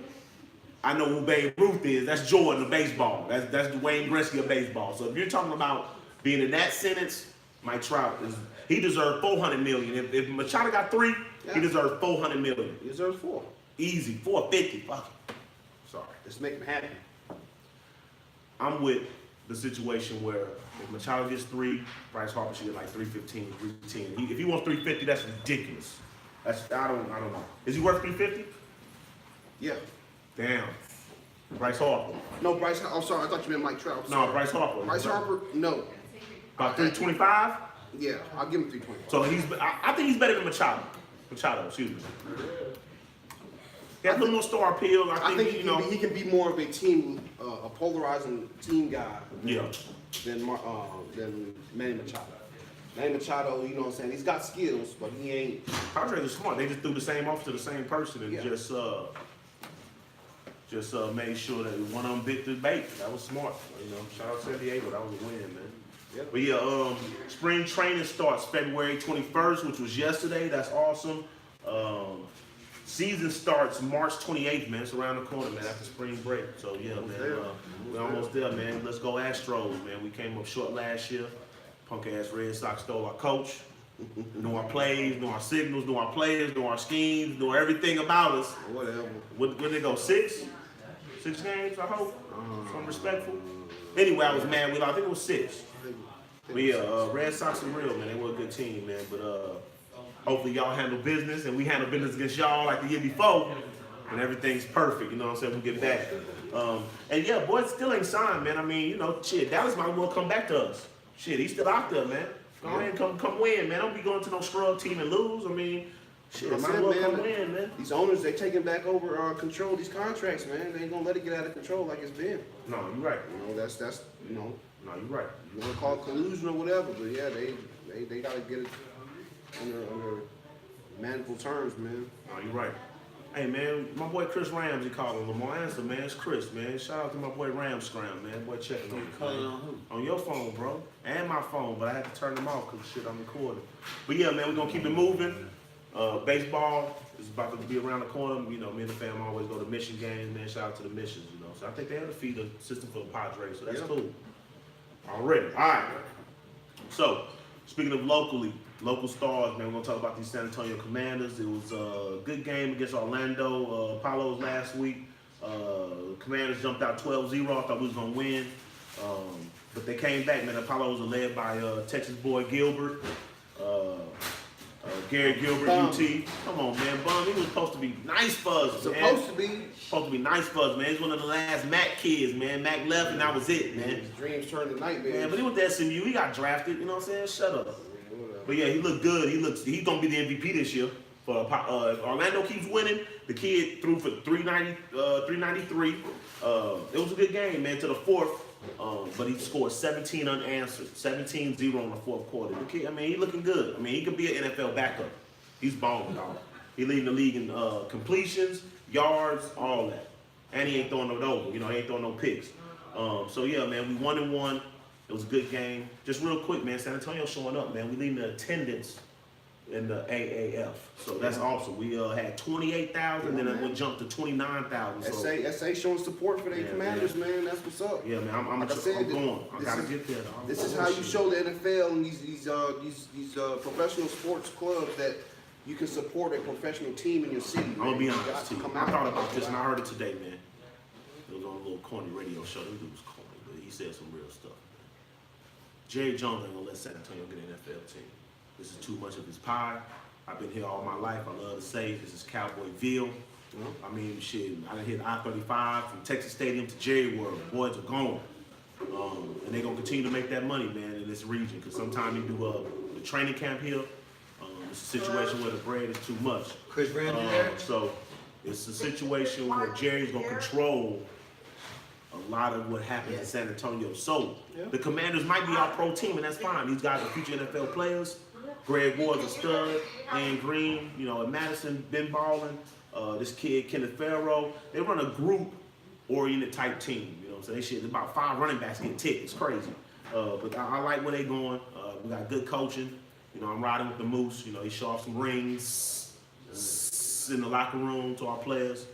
I know who Babe Ruth is. That's Jordan of baseball. That's Dwayne Gretzky of baseball. So if you're talking about being in that sentence, Mike Trout he deserved $400 million. If Machado got 3, he deserved $400 million. He deserves 4. Easy, 450. Fuck it. Sorry. Let's make him happy. I'm with the situation where if Machado gets 3, Bryce Harper should get like 315, 310. If he wants 350, that's ridiculous. I don't know. Is he worth 350? Yeah. Damn. Bryce Harper. No, Bryce. I'm sorry. I thought you meant Mike Trout. I'm No, sorry. Bryce Harper. Bryce Harper. No. About 325. Yeah, I'll give him 325. So I think he's better than Machado. Excuse me. He has a little more star appeal. I think he can be more of a team, a polarizing team guy. Yeah. Than Manny Machado. Manny Machado, you know what I'm saying? He's got skills, but he ain't. Padres are smart. They just threw the same offer to the same person and Yeah. just made sure that one of them bit the bait. That was smart. You know, shout out San Diego. That was a win, man. Yeah. But yeah, spring training starts February 21st, which was yesterday. That's awesome. Season starts March 28th, man. It's around the corner, man, after spring break. So yeah, man, we're almost there, man. Let's go Astros, man. We came up short last year. Punk ass Red Sox stole our coach. Know our plays, know our signals, know our players, know our schemes, know everything about us. Whatever. What did they go? 6? 6 games, I hope. If I'm respectful. Anyway, I was mad with. I think it was 6. But yeah, Red Sox are real, man. They were a good team, man. But hopefully y'all handle business and we handle business against y'all like the year before. And everything's perfect, you know what I'm saying? We get back. And yeah, boy, still ain't signed, man. I mean, you know, shit, Dallas might well come back to us. Shit, he's still out there, man. Go ahead and come win, man. Don't be going to no scrub team and lose. I mean, shit, come win, man. These owners, they taking back over control of these contracts, man. They ain't gonna let it get out of control like it's been. No, you're right. You know, that's you know, No, you're right. you wanna call it collusion or whatever, but yeah, they gotta get it under manageable terms, man. No, you're right. Hey, man, my boy Chris Ramsey calling Lamar. Answer, man. It's Chris, man. Shout out to my boy Ramscram, man. Boy, checking on you. Calling on who? On your phone, bro. And my phone, but I had to turn them off because shit, I'm recording. But yeah, man, we're going to keep it moving. Baseball is about to be around the corner. You know, me and the fam always go to mission games, man. Shout out to the missions, you know. So I think they have a feeder system for the Padres, so that's cool. Already. All right. So, speaking of local stars, man, we're going to talk about these San Antonio Commanders. It was a good game against Orlando Apollos last week. Commanders jumped out 12-0. I thought we was going to win. But they came back, man. Apollos are led by Texas boy Gilbert. Gary Gilbert, UT. Come on, man. Bum, he was supposed to be nice fuzz, man. Supposed to be nice fuzz, man. He's one of the last Mac kids, man. Mac left and that was it, man. His dreams turned to nightmares. Man, but he went to SMU. He got drafted, you know what I'm saying? Shut up. But yeah, he looked good. He's gonna be the MVP this year. For if Orlando keeps winning, the kid threw for 393. It was a good game, man, to the fourth. But he scored 17 unanswered, 17-0 in the fourth quarter. The kid, I mean, he looking good. I mean, he could be an NFL backup. He's balling, dog. He leading the league in completions, yards, all that. And he ain't throwing no over. You know, he ain't throwing no picks. So yeah, man, we 1-1. It was a good game. Just real quick, man, San Antonio showing up, man. We leading the attendance in the AAF. So that's awesome. We had 28,000, then it jumped to 29,000. So SA showing support for their Commanders, man. That's what's up. yeah, man, I'm going. I gotta get there. Dog. This is how you show the NFL and these professional sports clubs that you can support a professional team in your city. I'm gonna be honest to you. Come I out. thought about this and I heard it today, man. It was on a little corny radio show. This dude was corny, but he said some real stuff. Jerry Jones ain't gonna let San Antonio get an NFL team. This is too much of his pie. I've been here all my life. I love to say this is Cowboyville. I mean, shit, I done hit I-35 from Texas Stadium to Jerry World. Boys are gone. And they're gonna continue to make that money, man, in this region. Cause sometimes you do the training camp here. It's a situation where the bread is too much. Chris Ramsey there? So it's a situation where Jerry's gonna control a lot of what happens in San Antonio. So the Commanders might be our pro team, and that's fine. These guys are future NFL players. Greg Ward's a stud. Ian Green, you know, at Madison, been balling. This kid, Kenneth Farrow. They run a group-oriented type team. You know what I'm saying? About 5 running backs get ticked. It's crazy. But I like where they going. We got good coaching. You know, I'm riding with the Moose. You know, he show off some rings in the locker room to our players.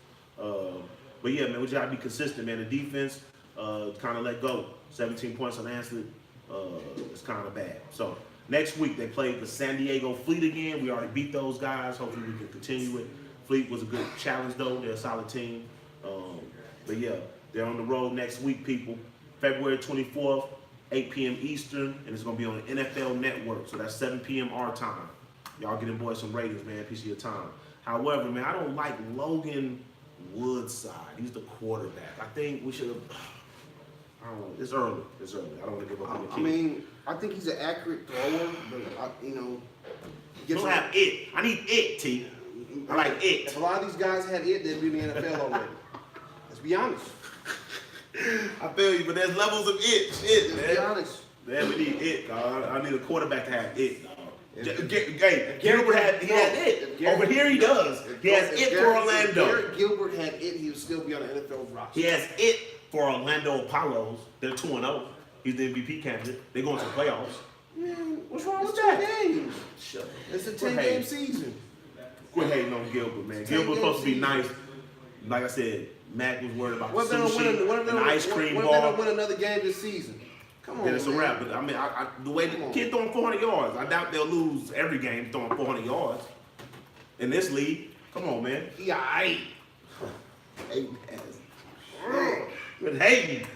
But yeah, man, we just gotta be consistent, man. The defense kind of let go. 17 points unanswered. It's kind of bad. So next week they play the San Diego Fleet again. We already beat those guys. Hopefully we can continue it. Fleet was a good challenge though. They're a solid team. But yeah, they're on the road next week, people. February 24th, 8 p.m. Eastern, and it's gonna be on the NFL Network. So that's 7 p.m. our time. Y'all get them boys some ratings, man. Piece of your time. However, man, I don't like Logan Woodside. He's the quarterback. I think we should have. I don't know. It's early. It's early. I don't want to give up on the kid. I mean, I think he's an accurate thrower, but You don't have it. I need it, T. I like it. If a lot of these guys had it, they'd be in the NFL already. Let's be honest. I feel you, but there's levels of it. Shit, Let's man. be honest. Man, we need it, dog. I need a quarterback to have it, dog. If- Gilbert had it. Over here he does. He has it for Orlando. If Garrett Gilbert had it, he would still be on the NFL's roster. He has it for Orlando Apollos. They're 2-0. He's the MVP candidate. They're going to the playoffs. Man, what's wrong with It's that? 2 games. Shut up. It's a Quit 10-game hating. season. Quit hating on Gilbert, man. 10 Gilbert's supposed to be game nice. Like I said, Mac was worried about What if they don't sushi win, and ice cream what if they bar. don't win another game this season? Come on, Then it's a man. wrap. But I mean, the way the kid throwing 400 yards, I doubt they'll lose every game throwing 400 yards in this league. Come on, man. He aight. Hating ass. Good hating.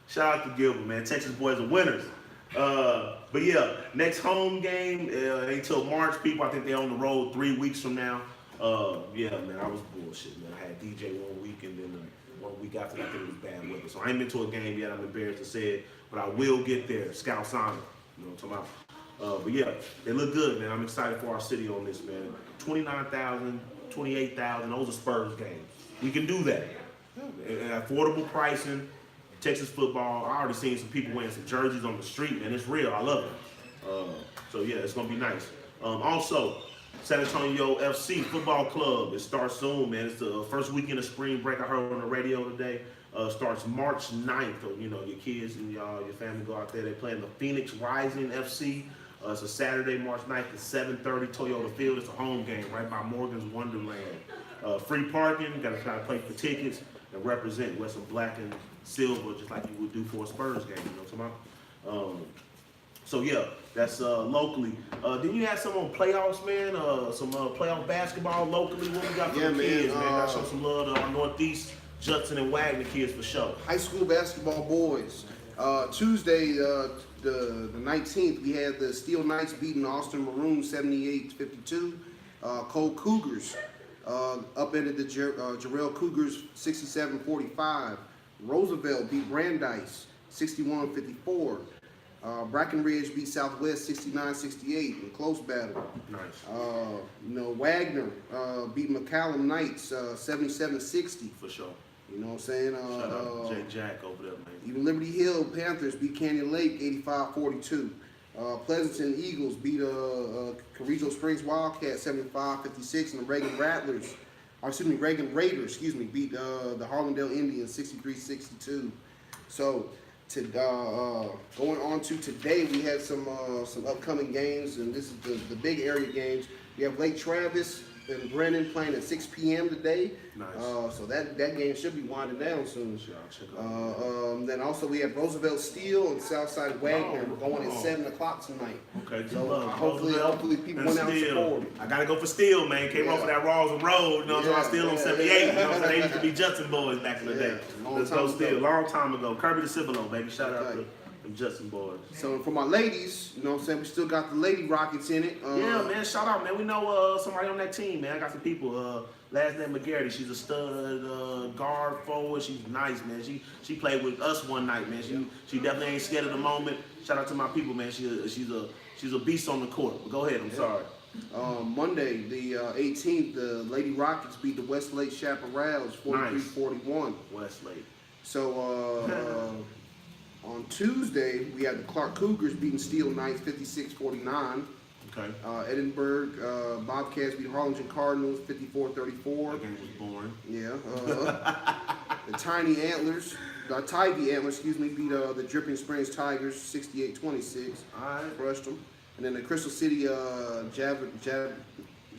Shout out to Gilbert, man. Texas boys are winners. But yeah, next home game ain't till March. People, I think they're on the road 3 weeks from now. Yeah, man, I was bullshit, man. I had DJ 1 week and then 1 week after that, I think it was bad weather. So I ain't been to a game yet. I'm embarrassed to say it, but I will get there. Scout Sonic, you know what I'm talking about? But yeah, they look good, man. I'm excited for our city on this, man. 29,000, 28,000. Those are Spurs games. We can do that. And affordable pricing. Texas football. I already seen some people wearing some jerseys on the street, man. It's real. I love it. So yeah, it's gonna be nice. Also, San Antonio FC Football Club. It starts soon, man. It's the first weekend of spring break. I heard on the radio today. Starts March 9th. So, you know, your kids and your family go out there. They're playing the Phoenix Rising FC. It's a Saturday, March 9th at 7:30 Toyota Field. It's a home game right by Morgan's Wonderland. Free parking. Got to try to play for tickets and represent. Wear some black and silver, just like you would do for a Spurs game. You know what I'm talking about? So yeah, that's locally. Then you have some on playoffs, man. Some playoff basketball locally. What we got for the man, kids, man? Got to show some love to our Northeast Judson and Wagner kids for sure. High school basketball boys. Tuesday, the 19th, we had the Steel Knights beating Austin Maroons 78-52. Cole Cougars upended the Jarrell Cougars 67-45. Roosevelt beat Brandeis 61-54. Brackenridge beat Southwest 69-68 in close battle. Nice. Wagner beat McCallum Knights 77-60. For sure. You know what I'm saying? Shout out to Jake Jack over there, man. Even Liberty Hill Panthers beat Canyon Lake 85-42. Pleasanton Eagles beat Carrizo Springs Wildcats 75-56, and the Reagan Raiders, beat the Harlandale Indians 63-62. So, going on to today, we had some upcoming games, and this is the big area games. We have Lake Travis and Brennan playing at 6 p.m. today. Nice. So that game should be winding down soon. Sure, I'll check out. Then also we have Roosevelt Steel and Southside Wagner going at 7 o'clock tonight. Okay, good So luck. hopefully people went out and support it. I gotta go for Steel, man. Came off of that Rawls and Road, you know what I'm talking about? Steel on 78. You know what I'm saying? They used to be Judson boys back in the day. long Let's time go ago. Steel. Long time ago. Kirby the Cibolo, baby. Shout out Okay. to them Judson boys. So for my ladies, you know what I'm saying, we still got the Lady Rockets in it. Yeah, man. Shout out, man. We know somebody on that team, man. I got some people. Last name McGarity. She's a stud guard forward. She's nice, man. She played with us one night, man. She definitely ain't scared of the moment. Shout out to my people, man. She's a beast on the court. But go ahead. I'm sorry. Monday, the 18th, the Lady Rockets beat the Westlake Chaparrals 43-41. Westlake. So on Tuesday, we had the Clark Cougars beating Steel Knights 56-49. Okay. Edinburgh Bobcats beat Harlingen Cardinals 54-34. That game was boring. Yeah. The Tivy Antlers, beat the Dripping Springs Tigers 68-26. All right. Crushed them. And then the Crystal City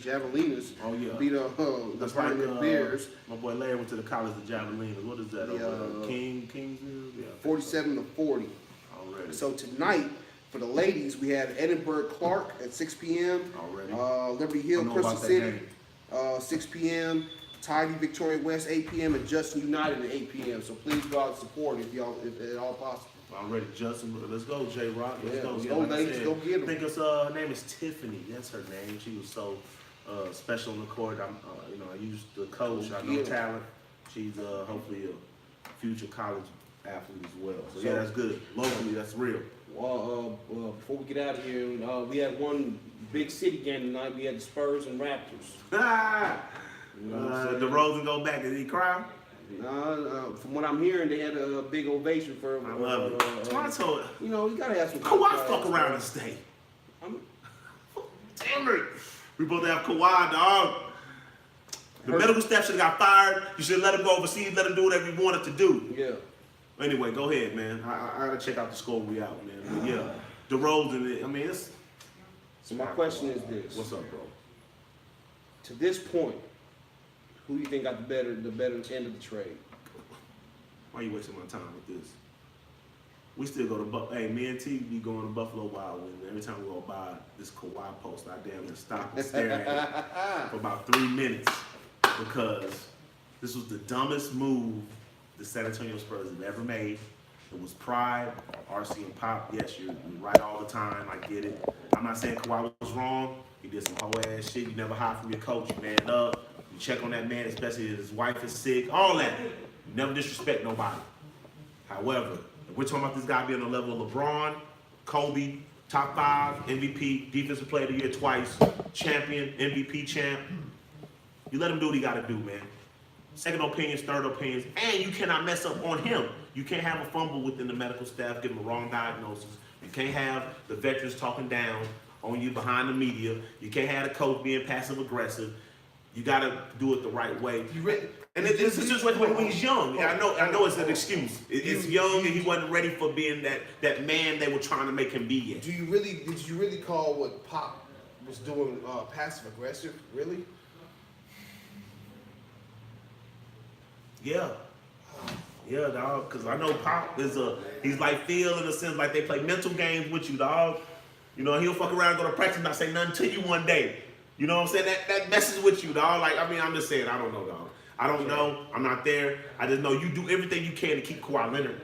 Javelinas. Oh, yeah. Beat the That's Birmingham Bears. My boy Larry went to the college of Javelinas. What is that? Yeah. Kingsville? Yeah. 47-40. Already. So tonight, for the ladies, we have Edinburgh Clark at 6 p.m. Already. Liberty Hill, I know Crystal about that City, game. 6 p.m. Tidy Victoria West, 8 p.m. and Justin United at 8 p.m. So please go out and support if at all possible. Already, Justin. Let's go, J Rock. Let's Yeah, go. let's Yeah, go, like I ladies, said, go get 'em. I think it's her name is Tiffany. That's her name. She was so special on the court. I used the coach. Go I know get 'em. talent. She's hopefully a future college athlete as well. So yeah, that's good. Locally, that's real. Well, before we get out of here, we had one big city game tonight. We had the Spurs and Raptors. You know what I'm saying? DeRozan go back. Did he cry? From what I'm hearing, they had a big ovation for. I love it. Toronto. You know, you gotta have some. Kawhi fuck around and stay. Damn it. We supposed to have Kawhi, dog. The medical staff should have got fired. You should let him go overseas, let him do whatever he wanted to do. Yeah. Anyway, go ahead, man. I gotta check out the score we out, man. But yeah, DeRozan, I mean, it's... So my question is this: What's up, bro? to this point, who do you think got the better end of the trade? Why you wasting my time with this? We still go to Hey, me and T be going to Buffalo Wild Wings. Every time we go by this Kawhi post, I damn near stop and stare at it for about 3 minutes because this was the dumbest move the San Antonio Spurs have ever made. It was pride, RC and Pop. Yes, you're right all the time. I get it. I'm not saying Kawhi was wrong. He did some whole ass shit. You never hide from your coach. You man up. You check on that man, especially if his wife is sick. All that. You never disrespect nobody. However, if we're talking about this guy being on the level of LeBron, Kobe, top 5, MVP, Defensive Player of the Year twice, champion, MVP champ, you let him do what he got to do, man. Second opinions, third opinions, and you cannot mess up on him. You can't have a fumble within the medical staff, give him a wrong diagnosis. You can't have the veterans talking down on you behind the media. You can't have the coach being passive aggressive. You got to do it the right way. And this is just when he's young. Yeah, I know it's an excuse. It's young and he wasn't ready for being that man they were trying to make him be yet. Did you really call what Pop was doing passive aggressive? Really? Yeah. Yeah, dog. Because I know Pop he's like Phil in a sense, like they play mental games with you, dog. You know, he'll fuck around, go to practice, not say nothing to you one day. You know what I'm saying? That messes with you, dog. Like, I mean, I'm just saying, I don't know, dog. I don't know. I'm not there. I just know you do everything you can to keep Kawhi Leonard.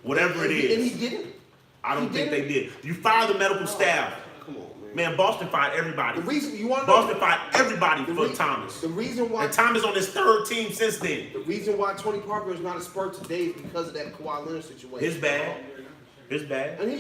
Whatever it is. And he didn't? I don't think they did. You fired the medical staff. Come on, man. Man, Boston fired everybody. The reason you want to know, Boston fired everybody for Thomas. The reason why And Thomas on his third team since then. The reason why Tony Parker is not a Spur today is because of that Kawhi Leonard situation. It's bad. It's bad. And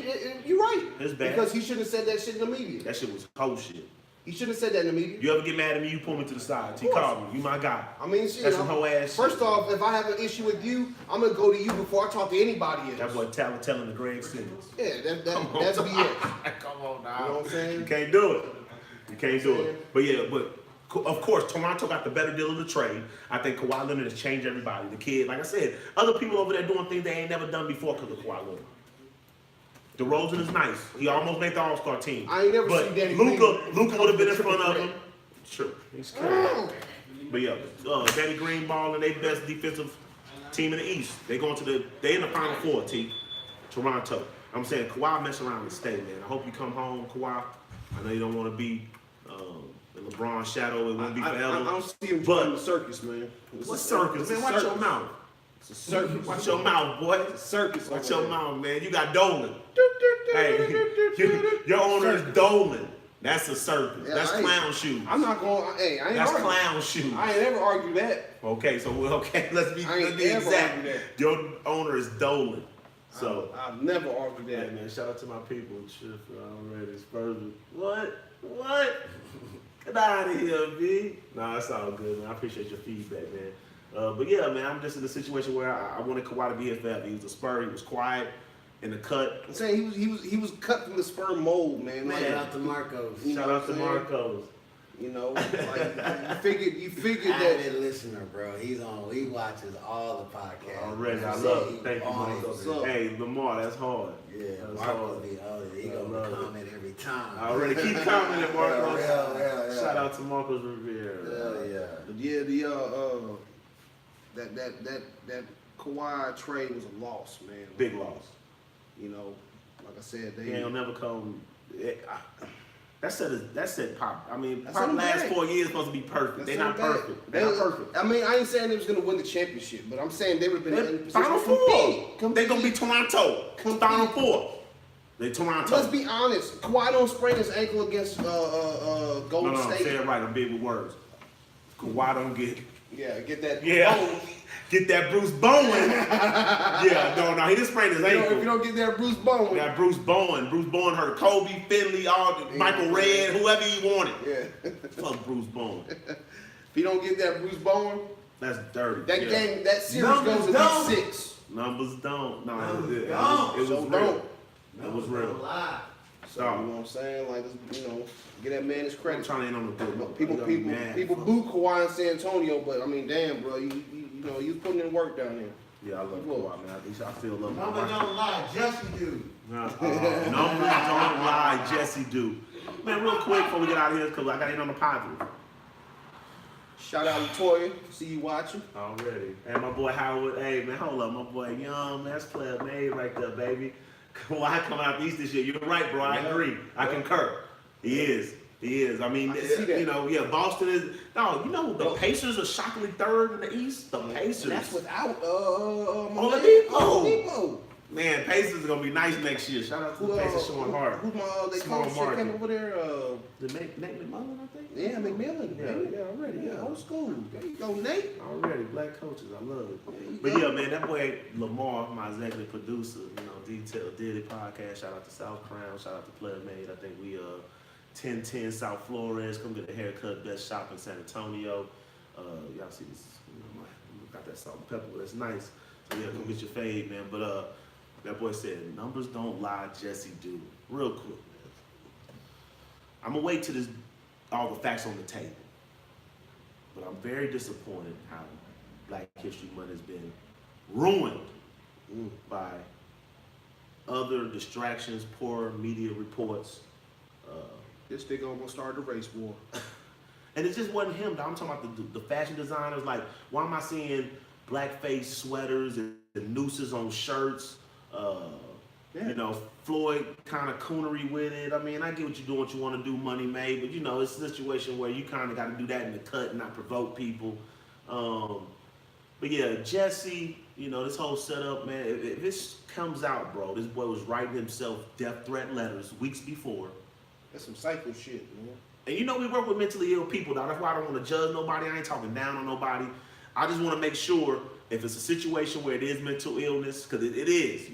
you're right. It's bad. Because he shouldn't have said that shit in the media. That shit was whole shit. He shouldn't have said that in the media. You ever get mad at me, you pull me to the side. T call me. You my guy. I mean, shit. That's some whole ass First shit. off, if I have an issue with you, I'm gonna go to you before I talk to anybody else. That boy Talent telling the Greg Simmons. Yeah, that's BS. Come on, You dog. know what I'm saying? You can't do it. You can't do it. But yeah, of course, Toronto got the better deal of the trade. I think Kawhi Leonard has changed everybody. The kid, like I said, other people over there doing things they ain't never done before because of Kawhi Leonard. DeRozan is nice. He almost made the All-Star team. I ain't never but seen Danny Luka Green would have been in front of triple him. Sure, he's cool. But yeah, Danny Green balling, they best defensive team in the East. They in the Final Four, T. Toronto. I'm saying Kawhi mess around and stay, man. I hope you come home, Kawhi. I know you don't want to be in LeBron's shadow. It won't be forever. I don't see him joining the circus, man. What circus, man? Watch your mouth. It's a circus. Watch your mouth, boy. It's a circus. Watch your mouth, man. You got Dolan. Hey, your owner is Dolan. That's a circus. Yeah, That's clown shoes. I'm not going. Hey, I ain't That's arguing. clown shoes. I ain't ever argue that. Okay, so let's be I ain't ever exact. argue that. Your owner is Dolan. So I've never argued yeah, that. man. Shout out to my people. Chip already Spurs. What? Get out of here, B. Nah, it's all good, man. I appreciate your feedback, man. But yeah, man, I'm just in a situation where I wanted Kawhi to be here forever. He was a Spur. He was quiet in the cut. I'm saying he was cut from the sperm mold, man. Shout out to Marcos. You know Shout out what to I'm saying? Marcos. You know, like you figured that. Avid listener, bro. He watches all the podcasts. Already, I See, love it. Thank you, always. Marcos. Hey, Lamar, that's hard. Yeah, That's Marcos hard. he gonna comment every time. I already keep commenting, Marcos. Yeah. Shout out to Marcos Rivera. Yeah. But yeah, that Kawhi trade was a loss, man. Big loss. You know, like I said, He ain't gonna never come. That said Pop. I mean, That's Pop what I'm last saying. 4 years supposed to be perfect. They're not perfect. They're not perfect. I mean, I ain't saying they was gonna win the championship, but I'm saying they would have been in They're position Final to Four. compete. They're gonna be Toronto. Final Four. They Toronto. Let's be honest. Kawhi don't sprain his ankle against Golden No, State. say it right. I'm big with words. Kawhi don't get. Yeah, get that. Yeah. bone. Get that Bruce Bowen. Yeah, no, he didn't sprain his You know, ankle. if you don't get that Bruce Bowen. That Bruce Bowen hurt Kobe, Finley, Michael Redd, whoever he wanted. Yeah. Fuck Bruce Bowen. If you don't get that Bruce Bowen, That's dirty. that Yeah. game, that series Numbers goes to don't. 6. Numbers don't. No, Numbers it don't. was So real. don't. It was real. So, you know what I'm saying? Like, you know, get that man his I'm credit. trying to end on the good note. People boo Kawhi in San Antonio, but I mean, damn, bro, you know, you putting in work down there. Yeah, I love Kawhi, man. I feel love Numbers don't lie, Jesse do. Numbers don't lie, Jesse do. Man, real quick before we get out of here, because I got to end on the positive. Shout out to Toya. See you watching. Already. And my boy Howard. Hey, man, hold up. My boy Young, man, that's player made right there, baby. Kawhi coming out the East this year. You're right, bro. I agree. I concur. He is. I mean, I can see that. you know, yeah, Boston is. No, you know, the Pacers are shockingly third in the East. The Pacers. And that's without Oladipo. Man, Pacers are going to be nice next year. Shout out to the Pacers showing hard. Who's my they Small coach that market. came over there? The Nate McMillan, I think? Yeah, McMillan. Yeah, already. Yeah. Old school. There you go, Nate. Already, black coaches, I love it. There you But go. yeah, man, that boy Lamar, my executive producer, you know, Detail Diddy podcast. Shout out to South Crown, shout out to Player Made. I think we 1010 South Flores. Come get a haircut, best shop in San Antonio. Y'all see this? You know, got that salt and pepper, but it's nice. So yeah, come get your fade, man. But that boy said, numbers don't lie, Jesse do. Real quick, man. I'm gonna wait till this all the facts on the table. But I'm very disappointed how Black History Month has been ruined by other distractions, poor media reports. This nigga almost started a race war. And it just wasn't him, though. I'm talking about the fashion designers. Like, why am I seeing blackface sweaters and nooses on shirts? You know, Floyd kind of coonery with it. I mean, I get what you're doing, what you want to do, money made, but you know, it's a situation where you kind of got to do that in the cut and not provoke people. But yeah, Jesse, you know, this whole setup, man, if this comes out, bro, this boy was writing himself death threat letters weeks before. That's some psycho shit, man. And you know, we work with mentally ill people, dog. That's why I don't want to judge nobody. I ain't talking down on nobody. I just want to make sure if it's a situation where it is mental illness, because it is.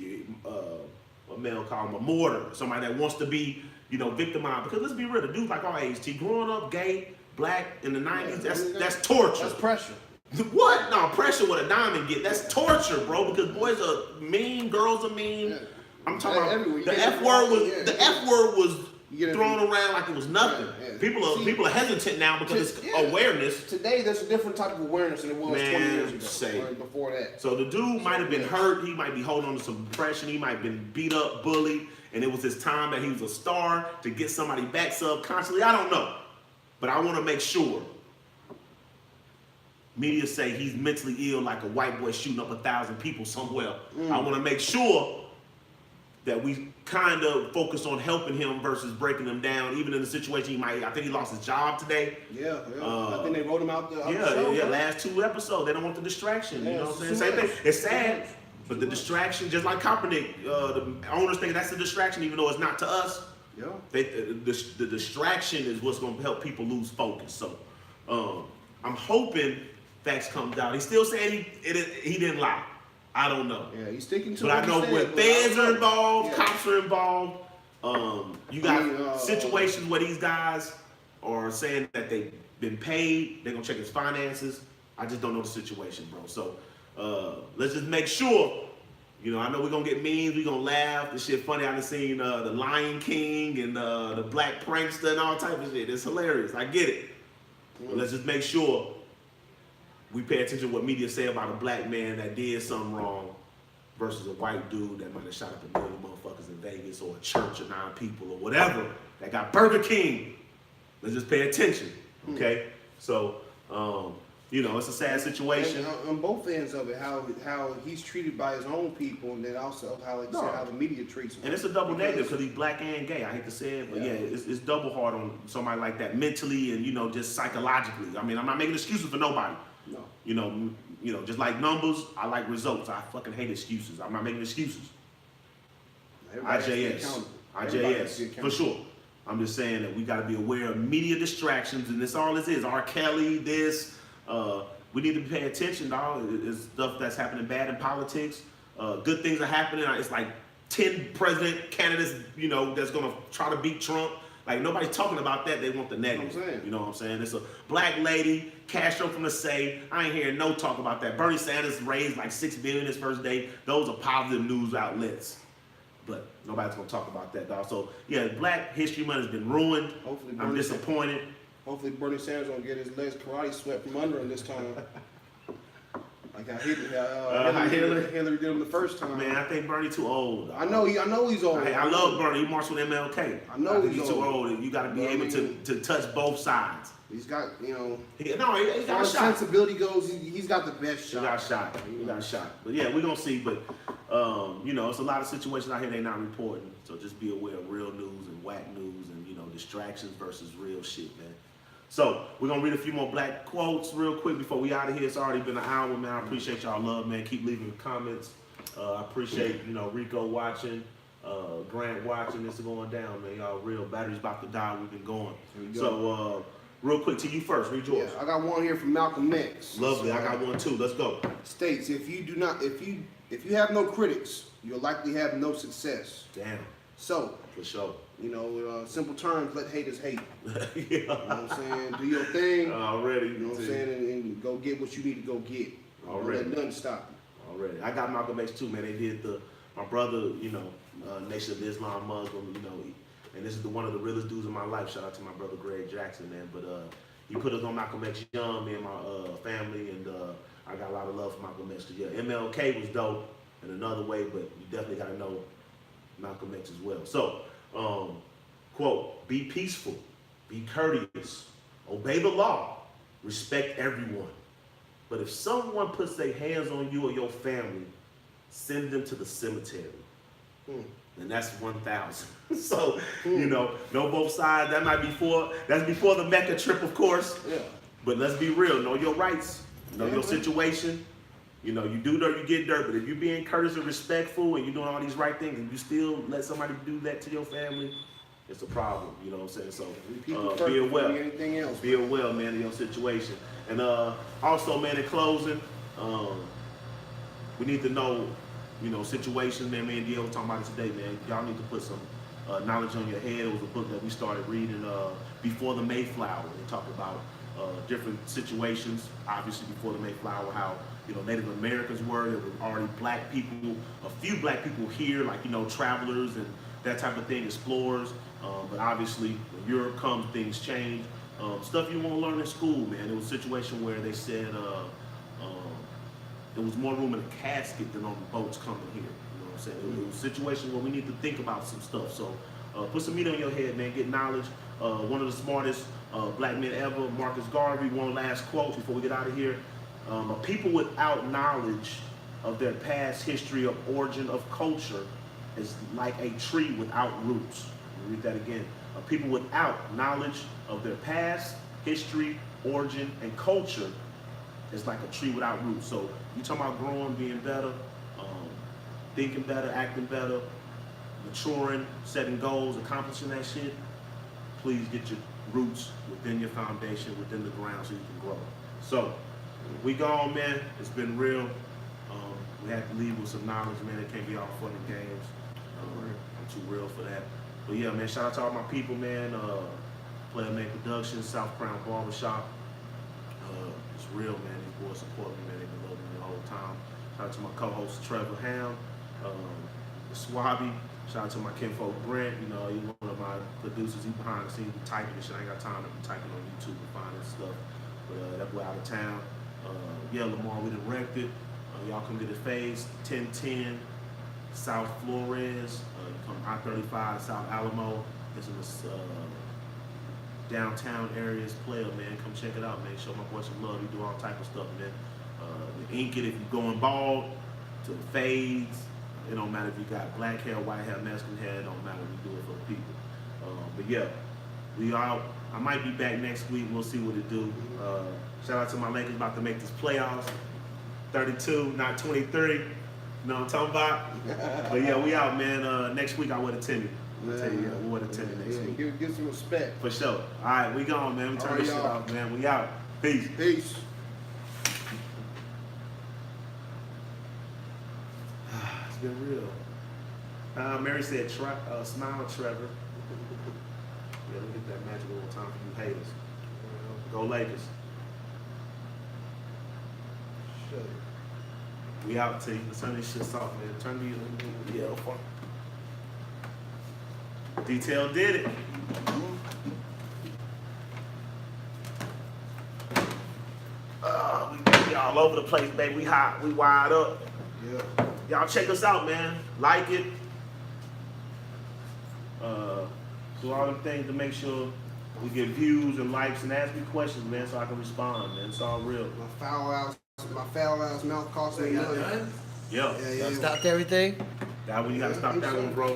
A male call him a mortar, somebody that wants to be, you know, victimized. Because let's be real, the dude's like our age. He growing up gay, black in the 90s, that's torture. That's pressure. What? No, pressure with a diamond get. That's torture, bro. Because boys are mean, girls are mean. Yeah. I'm talking Everywhere. about You the get F it word was wrong, yeah. the F word was You get it thrown wrong. around like it was nothing. Yeah, yeah. People are hesitant now because it's awareness. Today, there's a different type of awareness than it was 20 years ago. say. Right before that. So the dude might have been hurt. He might be holding on to some depression. He might have been beat up, bullied, and it was his time that he was a star to get somebody back subconsciously. I don't know, but I want to make sure. Media say he's mentally ill like a white boy shooting up 1,000 people somewhere. I want to make sure that we kind of focus on helping him versus breaking him down, even in the situation I think he lost his job today. Yeah. I think they wrote him out the show. Yeah, right? last 2 episodes, they don't want the distraction, you Yeah, know what I'm it's saying? too Same much. thing, it's sad, but the distraction, just like Kaepernick, the owners think that's a distraction, even though it's not to us. Yeah. The distraction is what's gonna help people lose focus, so I'm hoping facts comes out. He's still saying he didn't lie. I don't know. Yeah, he's sticking to But what I he know said, when but feds I don't are know. involved, Yeah. cops are involved. You got I mean, situations where these guys are saying that they've been paid. They're gonna check his finances. I just don't know the situation, bro. So let's just make sure. You know, I know we're gonna get memes. We're gonna laugh. This shit funny. I done seen the Lion King and the Black Prankster and all type of shit. It's hilarious. I get it. But let's just make sure we pay attention to what media say about a black man that did something wrong versus a white dude that might have shot up a million motherfuckers in Vegas, or a church of 9 people, or whatever, that got Burger King. Let's just pay attention, okay? So, you know, it's a sad situation. And on both ends of it, how he's treated by his own people, and then also how, like you said, how the media treats him. And it's a double negative because he's black and gay. I hate to say it, but yeah, it's double hard on somebody like that mentally and, you know, just psychologically. I mean, I'm not making excuses for nobody. No. You know, just like numbers, I like results. I fucking hate excuses. I'm not making excuses. Everybody has to be IJS, accountable. Everybody has to be IJS, for accountable. sure. I'm just saying that we got to be aware of media distractions, and this all this is. R. Kelly, this. We need to pay attention, dog. It's stuff that's happening bad in politics. Good things are happening. It's like 10 president candidates, you know, that's gonna try to beat Trump. Like, nobody's talking about that. They want the negative. You know what I'm saying? It's a black lady, Castro from the Say. I ain't hearing no talk about that. Bernie Sanders raised like $6 billion his first day. Those are positive news outlets. But nobody's gonna talk about that, dog. So yeah, Black History Month has been ruined. Hopefully I'm disappointed. Hopefully Bernie Sanders don't get his legs karate swept from under him this time. Like how Hillary did him the first time. Man, I think Bernie too old. I know he's old. I love Bernie. He marched with MLK. I know think he's too old. old. You got to be But I able mean, to touch both sides. He's got, you know, He as got far a as shot. sensibility goes, he's got the best He shot. got shot. He got shot. But yeah, we're gonna see. But you know, it's a lot of situations out here they not reporting. So just be aware of real news and whack news and, you know, distractions versus real shit, man. So we're gonna read a few more black quotes real quick before we out of here. It's already been an hour, man. I appreciate y'all love, man. Keep leaving comments. I appreciate, you know, Rico watching, Grant watching. This is going down, man. Y'all real. Battery's about to die. We've been going. So real quick to you first. Read yours. Yeah, I got one here from Malcolm X. Lovely. I got one too. Let's go. States, if you have no critics, you'll likely have no success. Damn. So, For sure. you know, simple terms, let haters hate. Yeah. You know what I'm saying? Do your thing. Already. You know what I'm saying? And go get what you need to go get. Already. Don't let nothing stop you. Already. I got Malcolm X too, man. They did my brother, you know, Nation of Islam, Muslim, you know, and this is one of the realest dudes in my life. Shout out to my brother Greg Jackson, man. But he put us on Malcolm X Young, me and my family, and I got a lot of love for Malcolm X. Yeah, MLK was dope in another way, but you definitely got to know Malcolm X as well. So, quote, be peaceful, be courteous, obey the law, respect everyone. But if someone puts their hands on you or your family, send them to the cemetery. And that's 1,000. So, you know both sides. That's before the Mecca trip, of course. Yeah. But let's be real. Know your rights. Know your situation. You know, you do dirt, you get dirt. But if you're being courteous and respectful and you're doing all these right things and you still let somebody do that to your family, it's a problem. You know what I'm saying? So be aware. Anything else. Be aware, man, of your situation. And also, man, in closing, we need to know, you know, situations, man. Me and Dio were talking about it today, man. Y'all need to put some knowledge on your head. It was a book that we started reading before the Mayflower. They talked about different situations, obviously before the Mayflower, how, you know, Native Americans were. There were already black people, a few black people here, like, you know, travelers and that type of thing, explorers. But obviously, when Europe comes, things change. Stuff you want to learn in school, man. It was a situation where they said there was more room in a casket than on the boats coming here. You know what I'm saying? It was a situation where we need to think about some stuff. So put some meat on your head, man. Get knowledge. One of the smartest black men ever, Marcus Garvey. One last quote before we get out of here. A people without knowledge of their past history of origin of culture is like a tree without roots. Let me read that again. A people without knowledge of their past history, origin, and culture is like a tree without roots. So you talking about growing, being better, thinking better, acting better, maturing, setting goals, accomplishing that shit. Please get your roots within your foundation, within the ground, so you can grow. So we gone, man. It's been real. We had to leave with some knowledge, man. It can't be all fun and games. I'm too real for that. But yeah, man, shout out to all my people, man. Player Made Productions, South Crown Barbershop. It's real, man. These boys support me, man. They've been loving me the whole time. Shout out to my co-host Trevor Ham, the Swabby. Shout out to my kinfolk Brent. You know, he's one of my producers. He's behind the scenes, typing and shit. I ain't got time to be typing on YouTube and finding stuff. But that boy out of town. Yeah, Lamar, we done wrecked it. Y'all come get it phase 1010 South Flores. Come I-35 South Alamo. It's in this downtown areas player, man. Come check it out, man. Show my boy some love. He do all type of stuff, man. You ink it if you're going bald, to the fades. It don't matter if you got black hair, white hair, Mexican hair. It don't matter. We do it for the people. But yeah, we out. I might be back next week. We'll see what it do. Shout out to my Lakers about to make this playoffs. 32, not 23. You know what I'm talking about? But yeah, we out, man. Next week I would attend it. I'll tell you, yeah, we would attend it next week. Give some respect. For sure. All right, we gone, man. We turn this shit off, man. We out. Peace. Peace. It's been real. Mary said, smile, Trevor. Yeah, look at that magic one time for you haters. Go Lakers. Shut it. We out, T. Let's turn this shit off, man. Turn the yellow phone. Detail did it. We all over the place, baby. We hot. We wired up. Yeah. Y'all check us out, man. Like it. Do all them things to make sure we get views and likes and ask me questions, man, so I can respond, man. It's all real. My foul ass mouth costing me money. Yeah. Yeah. Stopped everything? That when you gotta stop that one, bro.